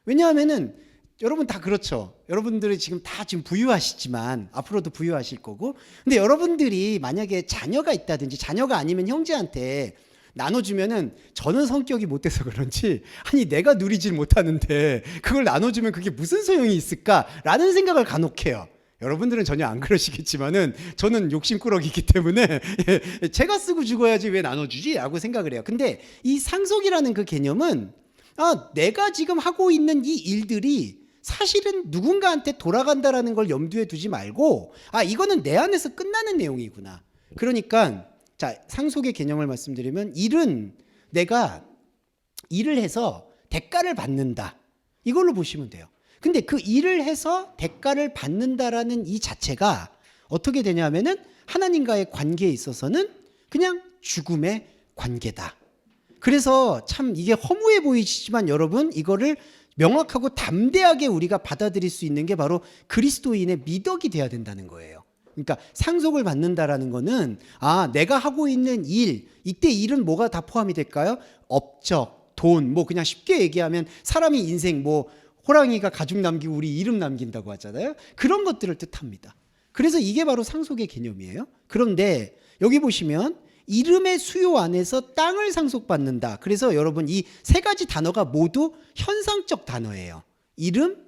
왜냐하면은 여러분 다 그렇죠. 여러분들이 지금 다 지금 부유하시지만 앞으로도 부유하실 거고, 근데 여러분들이 만약에 자녀가 있다든지 자녀가 아니면 형제한테 나눠주면은, 저는 성격이 못돼서 그런지 아니 내가 누리질 못하는데 그걸 나눠주면 그게 무슨 소용이 있을까라는 생각을 간혹 해요. 여러분들은 전혀 안 그러시겠지만은 저는 욕심꾸러기이기 때문에 제가 쓰고 죽어야지 왜 나눠주지? 라고 생각을 해요. 근데 이 상속이라는 그 개념은 내가 지금 하고 있는 이 일들이 사실은 누군가한테 돌아간다라는 걸 염두에 두지 말고, 이거는 내 안에서 끝나는 내용이구나. 그러니까 자, 상속의 개념을 말씀드리면, 일은 내가 일을 해서 대가를 받는다, 이걸로 보시면 돼요. 근데 그 일을 해서 대가를 받는다라는 이 자체가 어떻게 되냐면은 하나님과의 관계에 있어서는 그냥 죽음의 관계다. 그래서 참 이게 허무해 보이시지만 여러분, 이거를 명확하고 담대하게 우리가 받아들일 수 있는 게 바로 그리스도인의 미덕이 돼야 된다는 거예요. 그러니까 상속을 받는다라는 거는 내가 하고 있는 일, 이때 일은 뭐가 다 포함이 될까요? 업적, 돈, 뭐 그냥 쉽게 얘기하면 사람이 인생, 뭐 호랑이가 가죽 남기고 우리 이름 남긴다고 하잖아요. 그런 것들을 뜻합니다. 그래서 이게 바로 상속의 개념이에요. 그런데 여기 보시면 이름의 수요 안에서 땅을 상속받는다. 그래서 여러분 이 세 가지 단어가 모두 현상적 단어예요. 이름,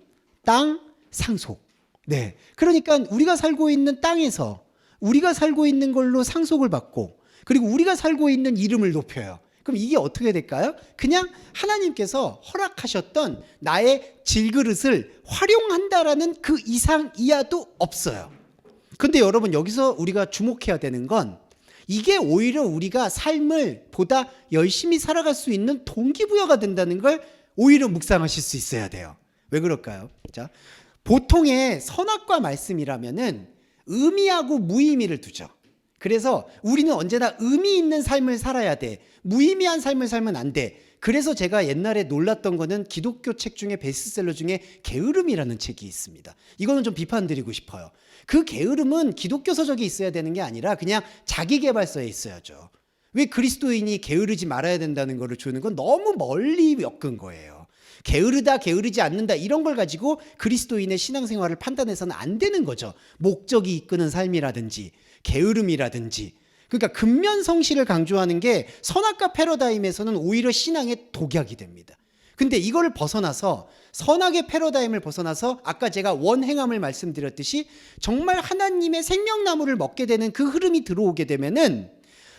땅, 상속. 네. 그러니까 우리가 살고 있는 땅에서 우리가 살고 있는 걸로 상속을 받고, 그리고 우리가 살고 있는 이름을 높여요. 그럼 이게 어떻게 될까요? 그냥 하나님께서 허락하셨던 나의 질그릇을 활용한다라는 그 이상 이하도 없어요. 근데 여러분 여기서 우리가 주목해야 되는 건, 이게 오히려 우리가 삶을 보다 열심히 살아갈 수 있는 동기부여가 된다는 걸 오히려 묵상하실 수 있어야 돼요. 왜 그럴까요? 자, 보통의 선악과 말씀이라면은 의미하고 무의미를 두죠. 그래서 우리는 언제나 의미 있는 삶을 살아야 돼. 무의미한 삶을 살면 안 돼. 그래서 제가 옛날에 놀랐던 거는 기독교 책 중에 베스트셀러 중에 게으름이라는 책이 있습니다. 이거는 좀 비판드리고 싶어요. 그 게으름은 기독교 서적에 있어야 되는 게 아니라 그냥 자기계발서에 있어야죠. 왜 그리스도인이 게으르지 말아야 된다는 거를 주는 건 너무 멀리 엮은 거예요. 게으르다, 게으르지 않는다 이런 걸 가지고 그리스도인의 신앙생활을 판단해서는 안 되는 거죠. 목적이 이끄는 삶이라든지 게으름이라든지. 그러니까 근면성실을 강조하는 게 선악과 패러다임에서는 오히려 신앙의 독약이 됩니다. 근데 이거를 벗어나서 선악의 패러다임을 벗어나서 아까 제가 원행함을 말씀드렸듯이 정말 하나님의 생명나무를 먹게 되는 그 흐름이 들어오게 되면은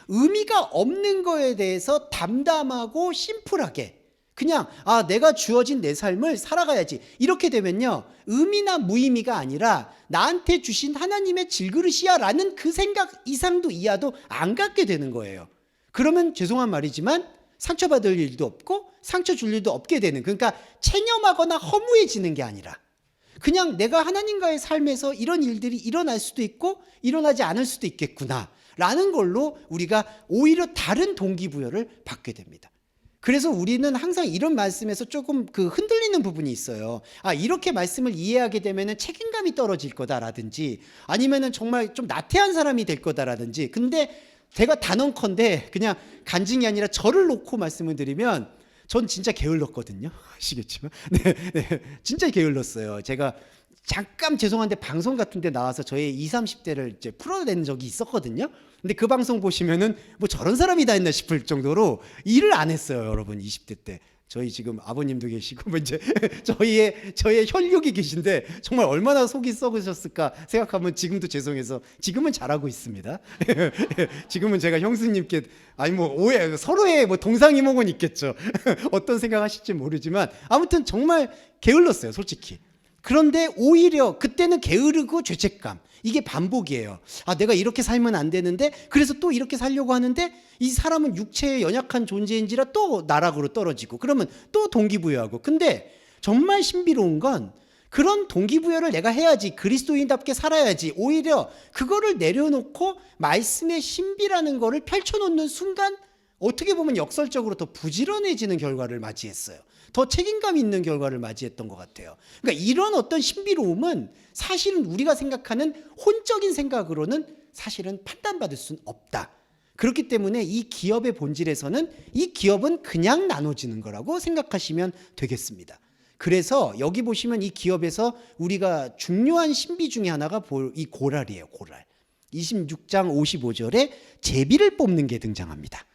의미가 없는 거에 대해서 담담하고 심플하게 그냥 내가 주어진 내 삶을 살아가야지 이렇게 되면요 의미나 무의미가 아니라 나한테 주신 하나님의 질그릇이야 라는 그 생각 이상도 이하도 안 갖게 되는 거예요. 그러면 죄송한 말이지만 상처받을 일도 없고 상처 줄 일도 없게 되는, 그러니까 체념하거나 허무해지는 게 아니라 그냥 내가 하나님과의 삶에서 이런 일들이 일어날 수도 있고 일어나지 않을 수도 있겠구나 라는 걸로 우리가 오히려 다른 동기부여를 받게 됩니다. 그래서 우리는 항상 이런 말씀에서 조금 흔들리는 부분이 있어요. 이렇게 말씀을 이해하게 되면은 책임감이 떨어질 거다라든지 아니면은 정말 좀 나태한 사람이 될 거다라든지. 근데 제가 단언컨대 그냥 간증이 아니라 저를 놓고 말씀을 드리면 전 진짜 게을렀거든요. 아시겠지만. 네, 진짜 게을렀어요. 제가 잠깐 죄송한데 방송 같은 데 나와서 저의 20, 30대를 이제 풀어낸 적이 있었거든요. 근데 그 방송 보시면은 뭐 저런 사람이 다 있나 싶을 정도로 일을 안 했어요, 여러분. 20대 때. 저희 지금 아버님도 계시고 뭐 이제 저의 혈육이 계신데 정말 얼마나 속이 썩으셨을까 생각하면 지금도 죄송해서 지금은 잘하고 있습니다. 지금은 제가 형수님께 오해 서로의 뭐 동상이몽은 있겠죠. 어떤 생각하실지 모르지만 아무튼 정말 게을렀어요, 솔직히. 그런데 오히려 그때는 게으르고 죄책감 이게 반복이에요. 내가 이렇게 살면 안 되는데 그래서 또 이렇게 살려고 하는데 이 사람은 육체의 연약한 존재인지라 또 나락으로 떨어지고 그러면 또 동기부여하고. 근데 정말 신비로운 건 그런 동기부여를 내가 해야지 그리스도인답게 살아야지 오히려 그거를 내려놓고 말씀의 신비라는 거를 펼쳐놓는 순간 어떻게 보면 역설적으로 더 부지런해지는 결과를 맞이했어요. 더 책임감 있는 결과를 맞이했던 것 같아요. 그러니까 이런 어떤 신비로움은 사실은 우리가 생각하는 혼적인 생각으로는 사실은 판단받을 수는 없다. 그렇기 때문에 이 기업의 본질에서는 이 기업은 그냥 나눠지는 거라고 생각하시면 되겠습니다. 그래서 여기 보시면 이 기업에서 우리가 중요한 신비 중에 하나가 이 고랄이에요. 고랄. 26장 55절에 제비를 뽑는 게 등장합니다.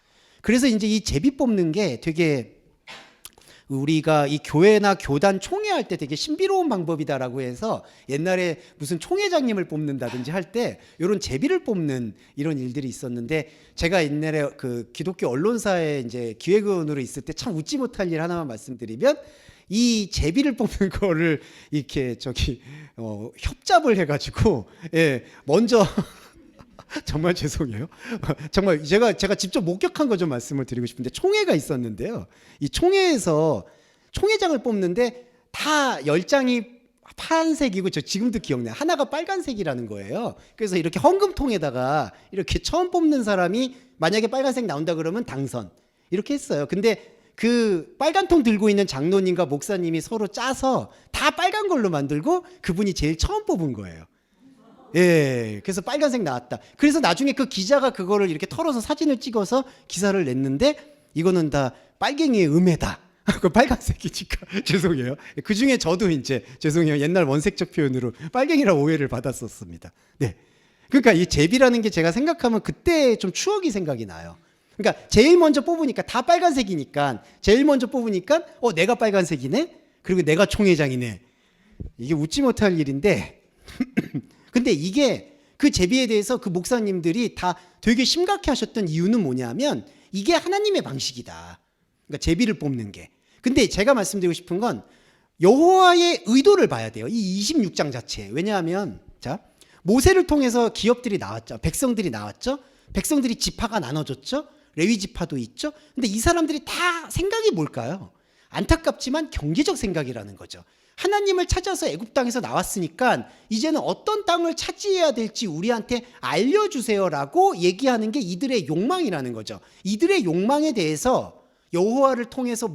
그래서 이제 이 제비 뽑는 게 되게 우리가 이 교회나 교단 총회할 때 되게 신비로운 방법이다라고 해서 옛날에 무슨 총회장님을 뽑는다든지 할 때 이런 제비를 뽑는 이런 일들이 있었는데 제가 옛날에 그 기독교 언론사에 이제 기획위원으로 있을 때 참 웃지 못할 일 하나만 말씀드리면 이 제비를 뽑는 거를 이렇게 협잡을 해가지고 먼저 정말 죄송해요. 정말 제가 직접 목격한 거 좀 말씀을 드리고 싶은데 총회가 있었는데요. 이 총회에서 총회장을 뽑는데 다 10장이 파란색이고 저 지금도 기억나요. 하나가 빨간색이라는 거예요. 그래서 이렇게 헌금통에다가 이렇게 처음 뽑는 사람이 만약에 빨간색 나온다 그러면 당선. 이렇게 했어요. 근데 그 빨간 통 들고 있는 장로님과 목사님이 서로 짜서 다 빨간 걸로 만들고 그분이 제일 처음 뽑은 거예요. 그래서 빨간색 나왔다. 그래서 나중에 그 기자가 그거를 이렇게 털어서 사진을 찍어서 기사를 냈는데 이거는 다 빨갱이의 음해다. 그 빨간색이니까 죄송해요. 그 중에 저도 이제 죄송해요. 옛날 원색적 표현으로 빨갱이라 오해를 받았었습니다. 네. 그러니까 이 제비라는 게 제가 생각하면 그때 좀 추억이 생각이 나요. 그러니까 제일 먼저 뽑으니까 다 빨간색이니까 제일 먼저 뽑으니까 내가 빨간색이네. 그리고 내가 총회장이네. 이게 웃지 못할 일인데. 근데 이게 그 제비에 대해서 그 목사님들이 다 되게 심각해 하셨던 이유는 뭐냐면 이게 하나님의 방식이다. 그러니까 제비를 뽑는 게. 근데 제가 말씀드리고 싶은 건 여호와의 의도를 봐야 돼요. 이 26장 자체에. 왜냐하면 모세를 통해서 기업들이 나왔죠. 백성들이 나왔죠. 백성들이 지파가 나눠졌죠. 레위 지파도 있죠. 근데 이 사람들이 다 생각이 뭘까요? 안타깝지만 경제적 생각이라는 거죠. 하나님을 찾아서 애굽 땅에서 나왔으니까 이제는 어떤 땅을 차지해야 될지 우리한테 알려주세요라고 얘기하는 게 이들의 욕망이라는 거죠. 이들의 욕망에 대해서 여호와를 통해서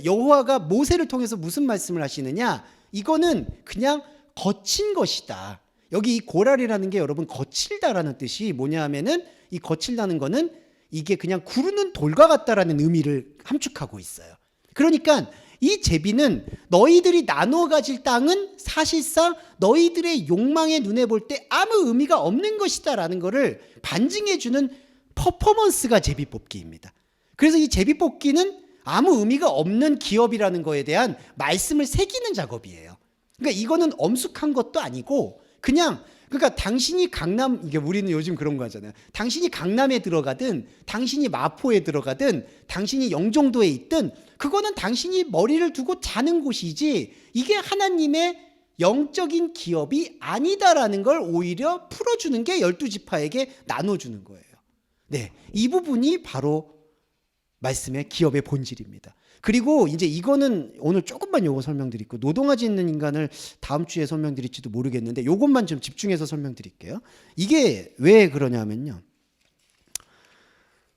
여호와가 모세를 통해서 무슨 말씀을 하시느냐? 이거는 그냥 거친 것이다. 여기 이 고랄이라는 게 여러분 거칠다라는 뜻이 뭐냐 하면은 이 거칠다는 거는 이게 그냥 구르는 돌과 같다라는 의미를 함축하고 있어요. 그러니까 이 제비는 너희들이 나누어 가질 땅은 사실상 너희들의 욕망의 눈에 볼 때 아무 의미가 없는 것이다라는 것을 반증해 주는 퍼포먼스가 제비뽑기입니다. 그래서 이 제비뽑기는 아무 의미가 없는 기업이라는 거에 대한 말씀을 새기는 작업이에요. 그러니까 이거는 엄숙한 것도 아니고 그러니까 당신이 이게 우리는 요즘 그런 거 하잖아요. 당신이 강남에 들어가든 당신이 마포에 들어가든 당신이 영종도에 있든 그거는 당신이 머리를 두고 자는 곳이지 이게 하나님의 영적인 기업이 아니다라는 걸 오히려 풀어주는 게 12지파에게 나눠주는 거예요. 네, 이 부분이 바로 말씀의 기업의 본질입니다. 그리고 이제 이거는 오늘 조금만 요거 설명드리고 노동하지 않는 인간을 다음 주에 설명드릴지도 모르겠는데 요것만 좀 집중해서 설명드릴게요. 이게 왜 그러냐면요.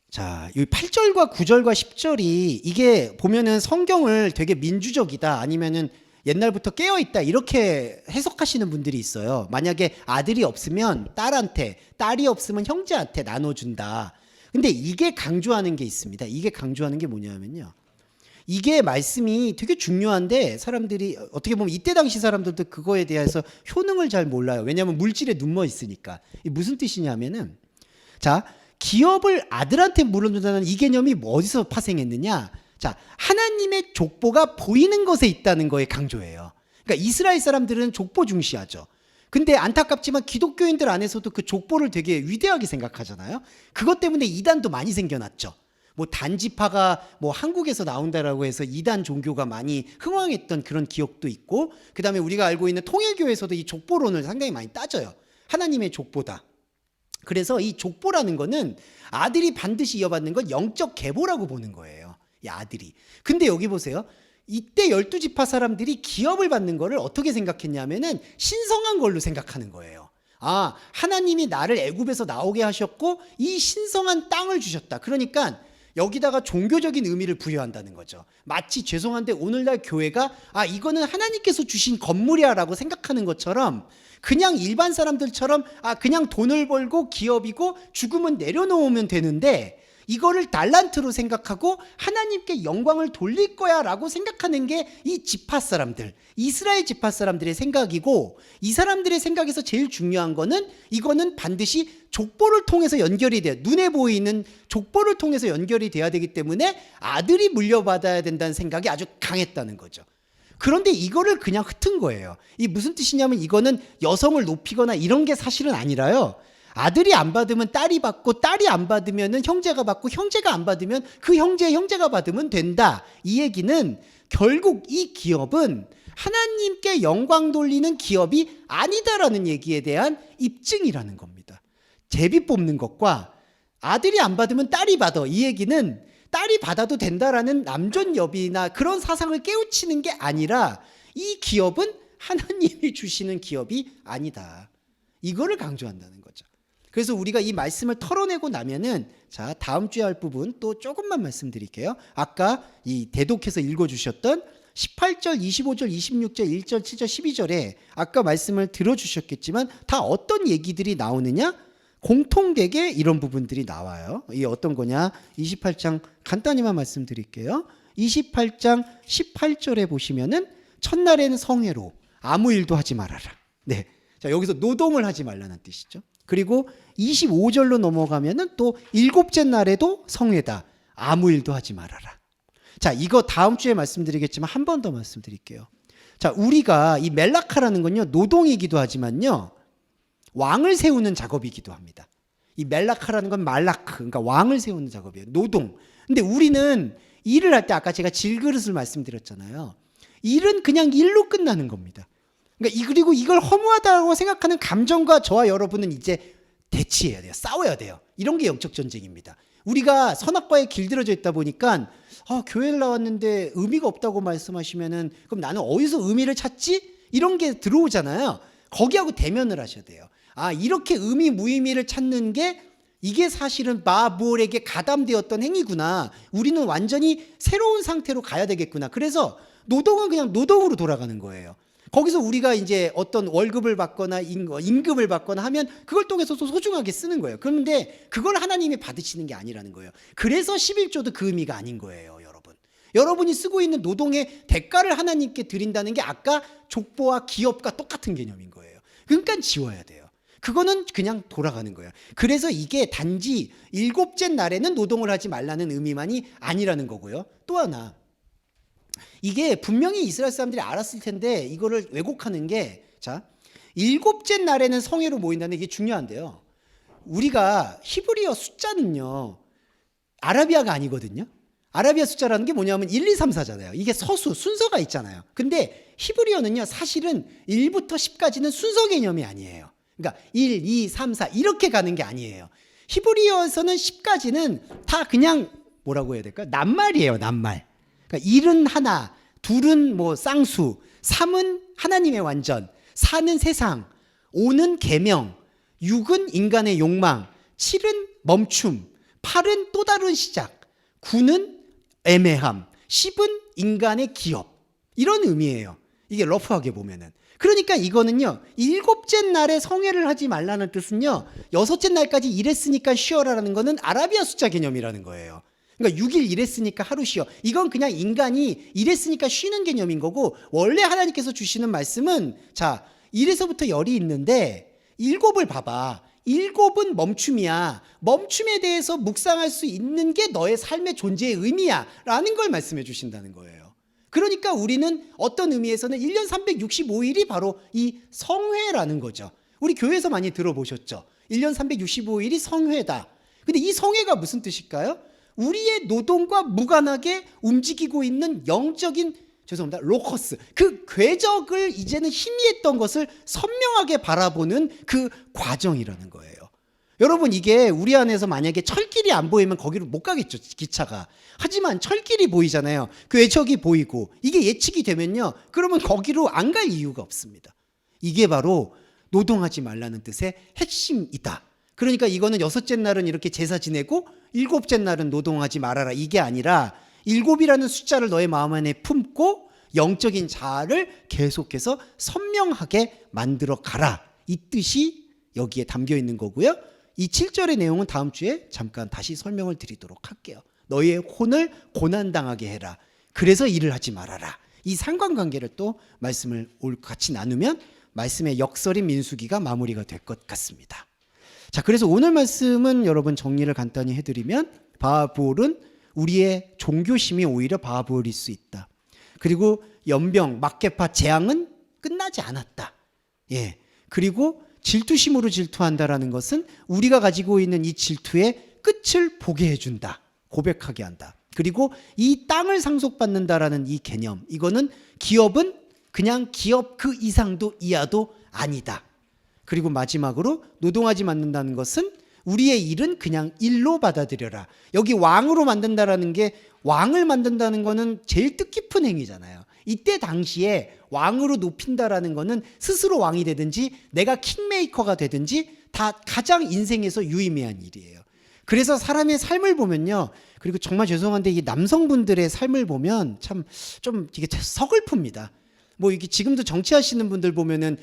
자, 이 8절과 9절과 10절이 이게 보면은 성경을 되게 민주적이다 아니면은 옛날부터 깨어있다 이렇게 해석하시는 분들이 있어요. 만약에 아들이 없으면 딸한테, 딸이 없으면 형제한테 나눠준다. 근데 이게 강조하는 게 있습니다. 이게 강조하는 게 뭐냐면요. 이게 말씀이 되게 중요한데 사람들이 어떻게 보면 이때 당시 사람들도 그거에 대해서 효능을 잘 몰라요. 왜냐하면 물질에 눈머 있으니까. 이게 무슨 뜻이냐면은 자, 기업을 아들한테 물어준다는 이 개념이 어디서 파생했느냐? 자, 하나님의 족보가 보이는 것에 있다는 거에 강조해요. 그러니까 이스라엘 사람들은 족보 중시하죠. 근데 안타깝지만 기독교인들 안에서도 그 족보를 되게 위대하게 생각하잖아요. 그것 때문에 이단도 많이 생겨났죠. 뭐 단지파가 뭐 한국에서 나온다라고 해서 이단 종교가 많이 흥왕했던 그런 기억도 있고, 그 다음에 우리가 알고 있는 통일교에서도 이 족보론을 상당히 많이 따져요. 하나님의 족보다. 그래서 이 족보라는 거는 아들이 반드시 이어받는 건 영적 계보라고 보는 거예요. 이 아들이. 근데 여기 보세요. 이때 12지파 사람들이 기업을 받는 거를 어떻게 생각했냐면은 신성한 걸로 생각하는 거예요. 아, 하나님이 나를 애굽에서 나오게 하셨고 이 신성한 땅을 주셨다. 그러니까 여기다가 종교적인 의미를 부여한다는 거죠. 마치 죄송한데 오늘날 교회가 이거는 하나님께서 주신 건물이야 라고 생각하는 것처럼 그냥 일반 사람들처럼 그냥 돈을 벌고 기업이고 죽으면 내려놓으면 되는데 이거를 달란트로 생각하고 하나님께 영광을 돌릴 거야 라고 생각하는 게 이 지파 사람들, 이스라엘 지파 사람들의 생각이고, 이 사람들의 생각에서 제일 중요한 거는 이거는 반드시 족보를 통해서 연결이 돼요. 눈에 보이는 족보를 통해서 연결이 돼야 되기 때문에 아들이 물려받아야 된다는 생각이 아주 강했다는 거죠. 그런데 이거를 그냥 흩은 거예요. 이 무슨 뜻이냐면 이거는 여성을 높이거나 이런 게 사실은 아니라요. 아들이 안 받으면 딸이 받고 딸이 안 받으면 형제가 받고 형제가 안 받으면 그 형제가 받으면 된다. 이 얘기는 결국 이 기업은 하나님께 영광 돌리는 기업이 아니다라는 얘기에 대한 입증이라는 겁니다. 제비 뽑는 것과 아들이 안 받으면 딸이 받아. 이 얘기는 딸이 받아도 된다라는 남존여비나 그런 사상을 깨우치는 게 아니라 이 기업은 하나님이 주시는 기업이 아니다. 이거를 강조한다는 거죠. 그래서 우리가 이 말씀을 털어내고 나면은 자, 다음 주에 할 부분 또 조금만 말씀드릴게요. 아까 이 대독해서 읽어주셨던 18절, 25절, 26절, 1절, 7절, 12절에 아까 말씀을 들어주셨겠지만 다 어떤 얘기들이 나오느냐? 공통되게 이런 부분들이 나와요. 이게 어떤 거냐? 28장 간단히만 말씀드릴게요. 28장 18절에 보시면은 첫날에는 성회로 아무 일도 하지 말아라. 네. 자, 여기서 노동을 하지 말라는 뜻이죠. 그리고 25절로 넘어가면은 또 일곱째 날에도 성회다. 아무 일도 하지 말아라. 자, 이거 다음 주에 말씀드리겠지만 한 번 더 말씀드릴게요. 자, 우리가 이 멜라카라는 건요, 노동이기도 하지만요, 왕을 세우는 작업이기도 합니다. 이 멜라카라는 건 말라크, 그러니까 왕을 세우는 작업이에요. 노동. 근데 우리는 일을 할 때 아까 제가 질그릇을 말씀드렸잖아요. 일은 그냥 일로 끝나는 겁니다. 그러니까 그리고 이걸 허무하다고 생각하는 감정과 저와 여러분은 이제 대치해야 돼요. 싸워야 돼요. 이런 게 영적 전쟁입니다. 우리가 선악과에 길들여져 있다 보니까 교회를 나왔는데 의미가 없다고 말씀하시면은 그럼 나는 어디서 의미를 찾지? 이런 게 들어오잖아요. 거기하고 대면을 하셔야 돼요. 이렇게 의미 무의미를 찾는 게 이게 사실은 바볼에게 가담되었던 행위구나. 우리는 완전히 새로운 상태로 가야 되겠구나. 그래서 노동은 그냥 노동으로 돌아가는 거예요. 거기서 우리가 이제 어떤 월급을 받거나 임금을 받거나 하면 그걸 통해서 소중하게 쓰는 거예요. 그런데 그걸 하나님이 받으시는 게 아니라는 거예요. 그래서 11조도 그 의미가 아닌 거예요, 여러분. 여러분이 쓰고 있는 노동의 대가를 하나님께 드린다는 게 아까 족보와 기업과 똑같은 개념인 거예요. 그러니까 지워야 돼요. 그거는 그냥 돌아가는 거예요. 그래서 이게 단지 일곱째 날에는 노동을 하지 말라는 의미만이 아니라는 거고요. 또 하나, 이게 분명히 이스라엘 사람들이 알았을 텐데 이거를 왜곡하는 게, 자, 일곱째 날에는 성회로 모인다는 게 중요한데요. 우리가 히브리어 숫자는요, 아라비아가 아니거든요. 아라비아 숫자라는 게 뭐냐면 1, 2, 3, 4잖아요. 이게 서수, 순서가 있잖아요. 근데 히브리어는요, 사실은 1부터 10까지는 순서 개념이 아니에요. 그러니까 1, 2, 3, 4 이렇게 가는 게 아니에요. 히브리어에서는 10까지는 다 그냥 뭐라고 해야 될까요? 낱말이에요, 낱말. 그러니까 1은 하나, 2은 뭐 쌍수, 3은 하나님의 완전, 4는 세상, 5는 계명, 6은 인간의 욕망, 7은 멈춤, 8은 또 다른 시작, 9는 애매함, 10은 인간의 기업. 이런 의미예요. 이게 러프하게 보면은. 그러니까 이거는요, 일곱째 날에 성회를 하지 말라는 뜻은요, 여섯째 날까지 일했으니까 쉬어라라는 거는 아라비아 숫자 개념이라는 거예요. 그러니까 6일 일했으니까 하루 쉬어. 이건 그냥 인간이 일했으니까 쉬는 개념인 거고, 원래 하나님께서 주시는 말씀은, 자, 1에서부터 열이 있는데 7을 봐봐. 7은 멈춤이야. 멈춤에 대해서 묵상할 수 있는 게 너의 삶의 존재의 의미야 라는 걸 말씀해 주신다는 거예요. 그러니까 우리는 어떤 의미에서는 1년 365일이 바로 이 성회라는 거죠. 우리 교회에서 많이 들어보셨죠? 1년 365일이 성회다. 근데 이 성회가 무슨 뜻일까요? 우리의 노동과 무관하게 움직이고 있는 영적인, 죄송합니다, 로커스, 그 궤적을 이제는 희미했던 것을 선명하게 바라보는 그 과정이라는 거예요. 여러분, 이게 우리 안에서 만약에 철길이 안 보이면 거기로 못 가겠죠, 기차가. 하지만 철길이 보이잖아요. 궤적이 보이고 이게 예측이 되면요, 그러면 거기로 안 갈 이유가 없습니다. 이게 바로 노동하지 말라는 뜻의 핵심이다. 그러니까 이거는 여섯째 날은 이렇게 제사 지내고 일곱째 날은 노동하지 말아라, 이게 아니라 일곱이라는 숫자를 너의 마음 안에 품고 영적인 자아를 계속해서 선명하게 만들어 가라, 이 뜻이 여기에 담겨 있는 거고요. 이 7절의 내용은 다음 주에 잠깐 다시 설명을 드리도록 할게요. 너희의 혼을 고난당하게 해라. 그래서 일을 하지 말아라. 이 상관관계를 또 말씀을 같이 나누면 말씀의 역설인 민수기가 마무리가 될 것 같습니다. 자, 그래서 오늘 말씀은 여러분 정리를 간단히 해드리면, 바알볼은 우리의 종교심이 오히려 바알볼일 수 있다. 그리고 연병, 막개파, 재앙은 끝나지 않았다. 예. 그리고 질투심으로 질투한다라는 것은 우리가 가지고 있는 이 질투의 끝을 보게 해준다. 고백하게 한다. 그리고 이 땅을 상속받는다라는 이 개념, 이거는 기업은 그냥 기업 그 이상도 이하도 아니다. 그리고 마지막으로 노동하지 않는다는 것은 우리의 일은 그냥 일로 받아들여라. 여기 왕으로 만든다라는 게, 왕을 만든다는 거는 제일 뜻깊은 행위잖아요. 이때 당시에 왕으로 높인다라는 거는 스스로 왕이 되든지 내가 킹메이커가 되든지 다 가장 인생에서 유의미한 일이에요. 그래서 사람의 삶을 보면요, 그리고 정말 죄송한데 이 남성분들의 삶을 보면 참 좀 이게 서글픕니다. 뭐 이게 지금도 정치하시는 분들 보면은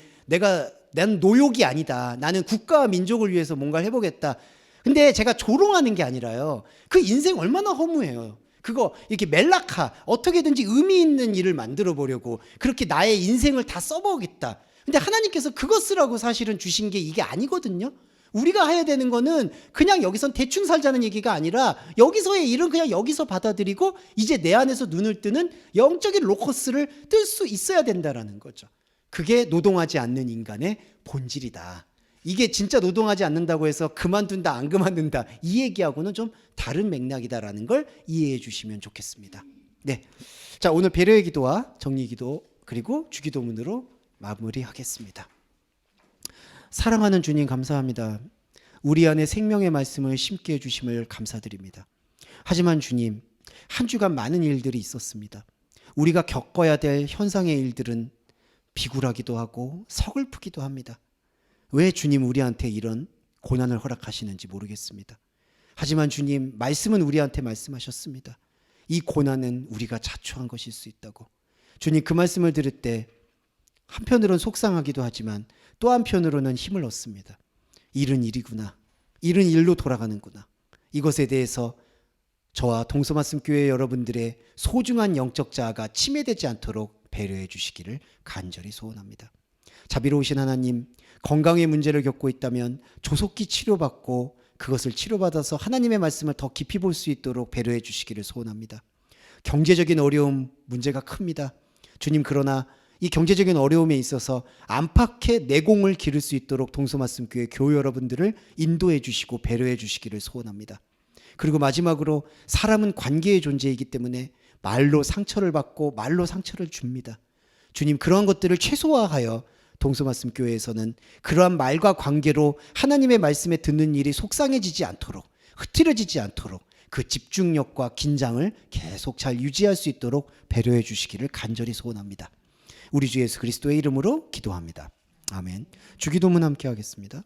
난 노욕이 아니다, 나는 국가와 민족을 위해서 뭔가를 해보겠다. 근데 제가 조롱하는 게 아니라요, 그 인생 얼마나 허무해요. 그거 이렇게 멜라카, 어떻게든지 의미 있는 일을 만들어 보려고 그렇게 나의 인생을 다 써보겠다. 근데 하나님께서 그거 쓰라고 사실은 주신 게 이게 아니거든요. 우리가 해야 되는 거는 그냥 여기선 대충 살자는 얘기가 아니라, 여기서의 일은 그냥 여기서 받아들이고 이제 내 안에서 눈을 뜨는 영적인 로커스를 뜰 수 있어야 된다라는 거죠. 그게 노동하지 않는 인간의 본질이다. 이게 진짜 노동하지 않는다고 해서 그만둔다 안 그만둔다 이 얘기하고는 좀 다른 맥락이다라는 걸 이해해 주시면 좋겠습니다. 네, 자, 오늘 배려의 기도와 정리 기도 그리고 주기도문으로 마무리하겠습니다. 사랑하는 주님, 감사합니다. 우리 안에 생명의 말씀을 심게 해주심을 감사드립니다. 하지만 주님, 한 주간 많은 일들이 있었습니다. 우리가 겪어야 될 현상의 일들은 비굴하기도 하고 서글프기도 합니다. 왜 주님 우리한테 이런 고난을 허락하시는지 모르겠습니다. 하지만 주님 말씀은 우리한테 말씀하셨습니다. 이 고난은 우리가 자초한 것일 수 있다고. 주님 그 말씀을 들을 때 한편으로는 속상하기도 하지만 또 한편으로는 힘을 얻습니다. 일은 일이구나. 일은 일로 돌아가는구나. 이것에 대해서 저와 동서말씀 교회 여러분들의 소중한 영적 자아가 침해되지 않도록 배려해 주시기를 간절히 소원합니다. 자비로우신 하나님, 건강의 문제를 겪고 있다면 조속히 치료받고 그것을 치료받아서 하나님의 말씀을 더 깊이 볼 수 있도록 배려해 주시기를 소원합니다. 경제적인 어려움 문제가 큽니다. 주님, 그러나 이 경제적인 어려움에 있어서 안팎의 내공을 기를 수 있도록 동서말씀 교회 교회 여러분들을 인도해 주시고 배려해 주시기를 소원합니다. 그리고 마지막으로 사람은 관계의 존재이기 때문에 말로 상처를 받고 말로 상처를 줍니다. 주님, 그러한 것들을 최소화하여 동서말씀 교회에서는 그러한 말과 관계로 하나님의 말씀에 듣는 일이 속상해지지 않도록, 흐트러지지 않도록 그 집중력과 긴장을 계속 잘 유지할 수 있도록 배려해 주시기를 간절히 소원합니다. 우리 주 예수 그리스도의 이름으로 기도합니다. 아멘. 주기도문 함께 하겠습니다.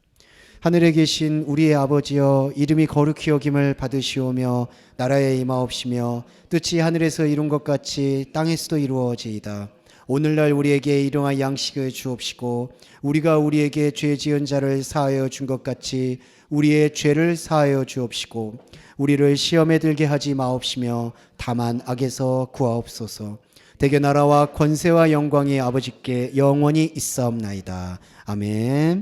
하늘에 계신 우리의 아버지여, 이름이 거룩히 여김을 받으시오며 나라에 임하옵시며 뜻이 하늘에서 이룬 것 같이 땅에서도 이루어지이다. 오늘날 우리에게 일용할 양식을 주옵시고 우리가 우리에게 죄 지은 자를 사하여 준 것 같이 우리의 죄를 사하여 주옵시고 우리를 시험에 들게 하지 마옵시며 다만 악에서 구하옵소서. 대개 나라와 권세와 영광이 아버지께 영원히 있사옵나이다. 아멘.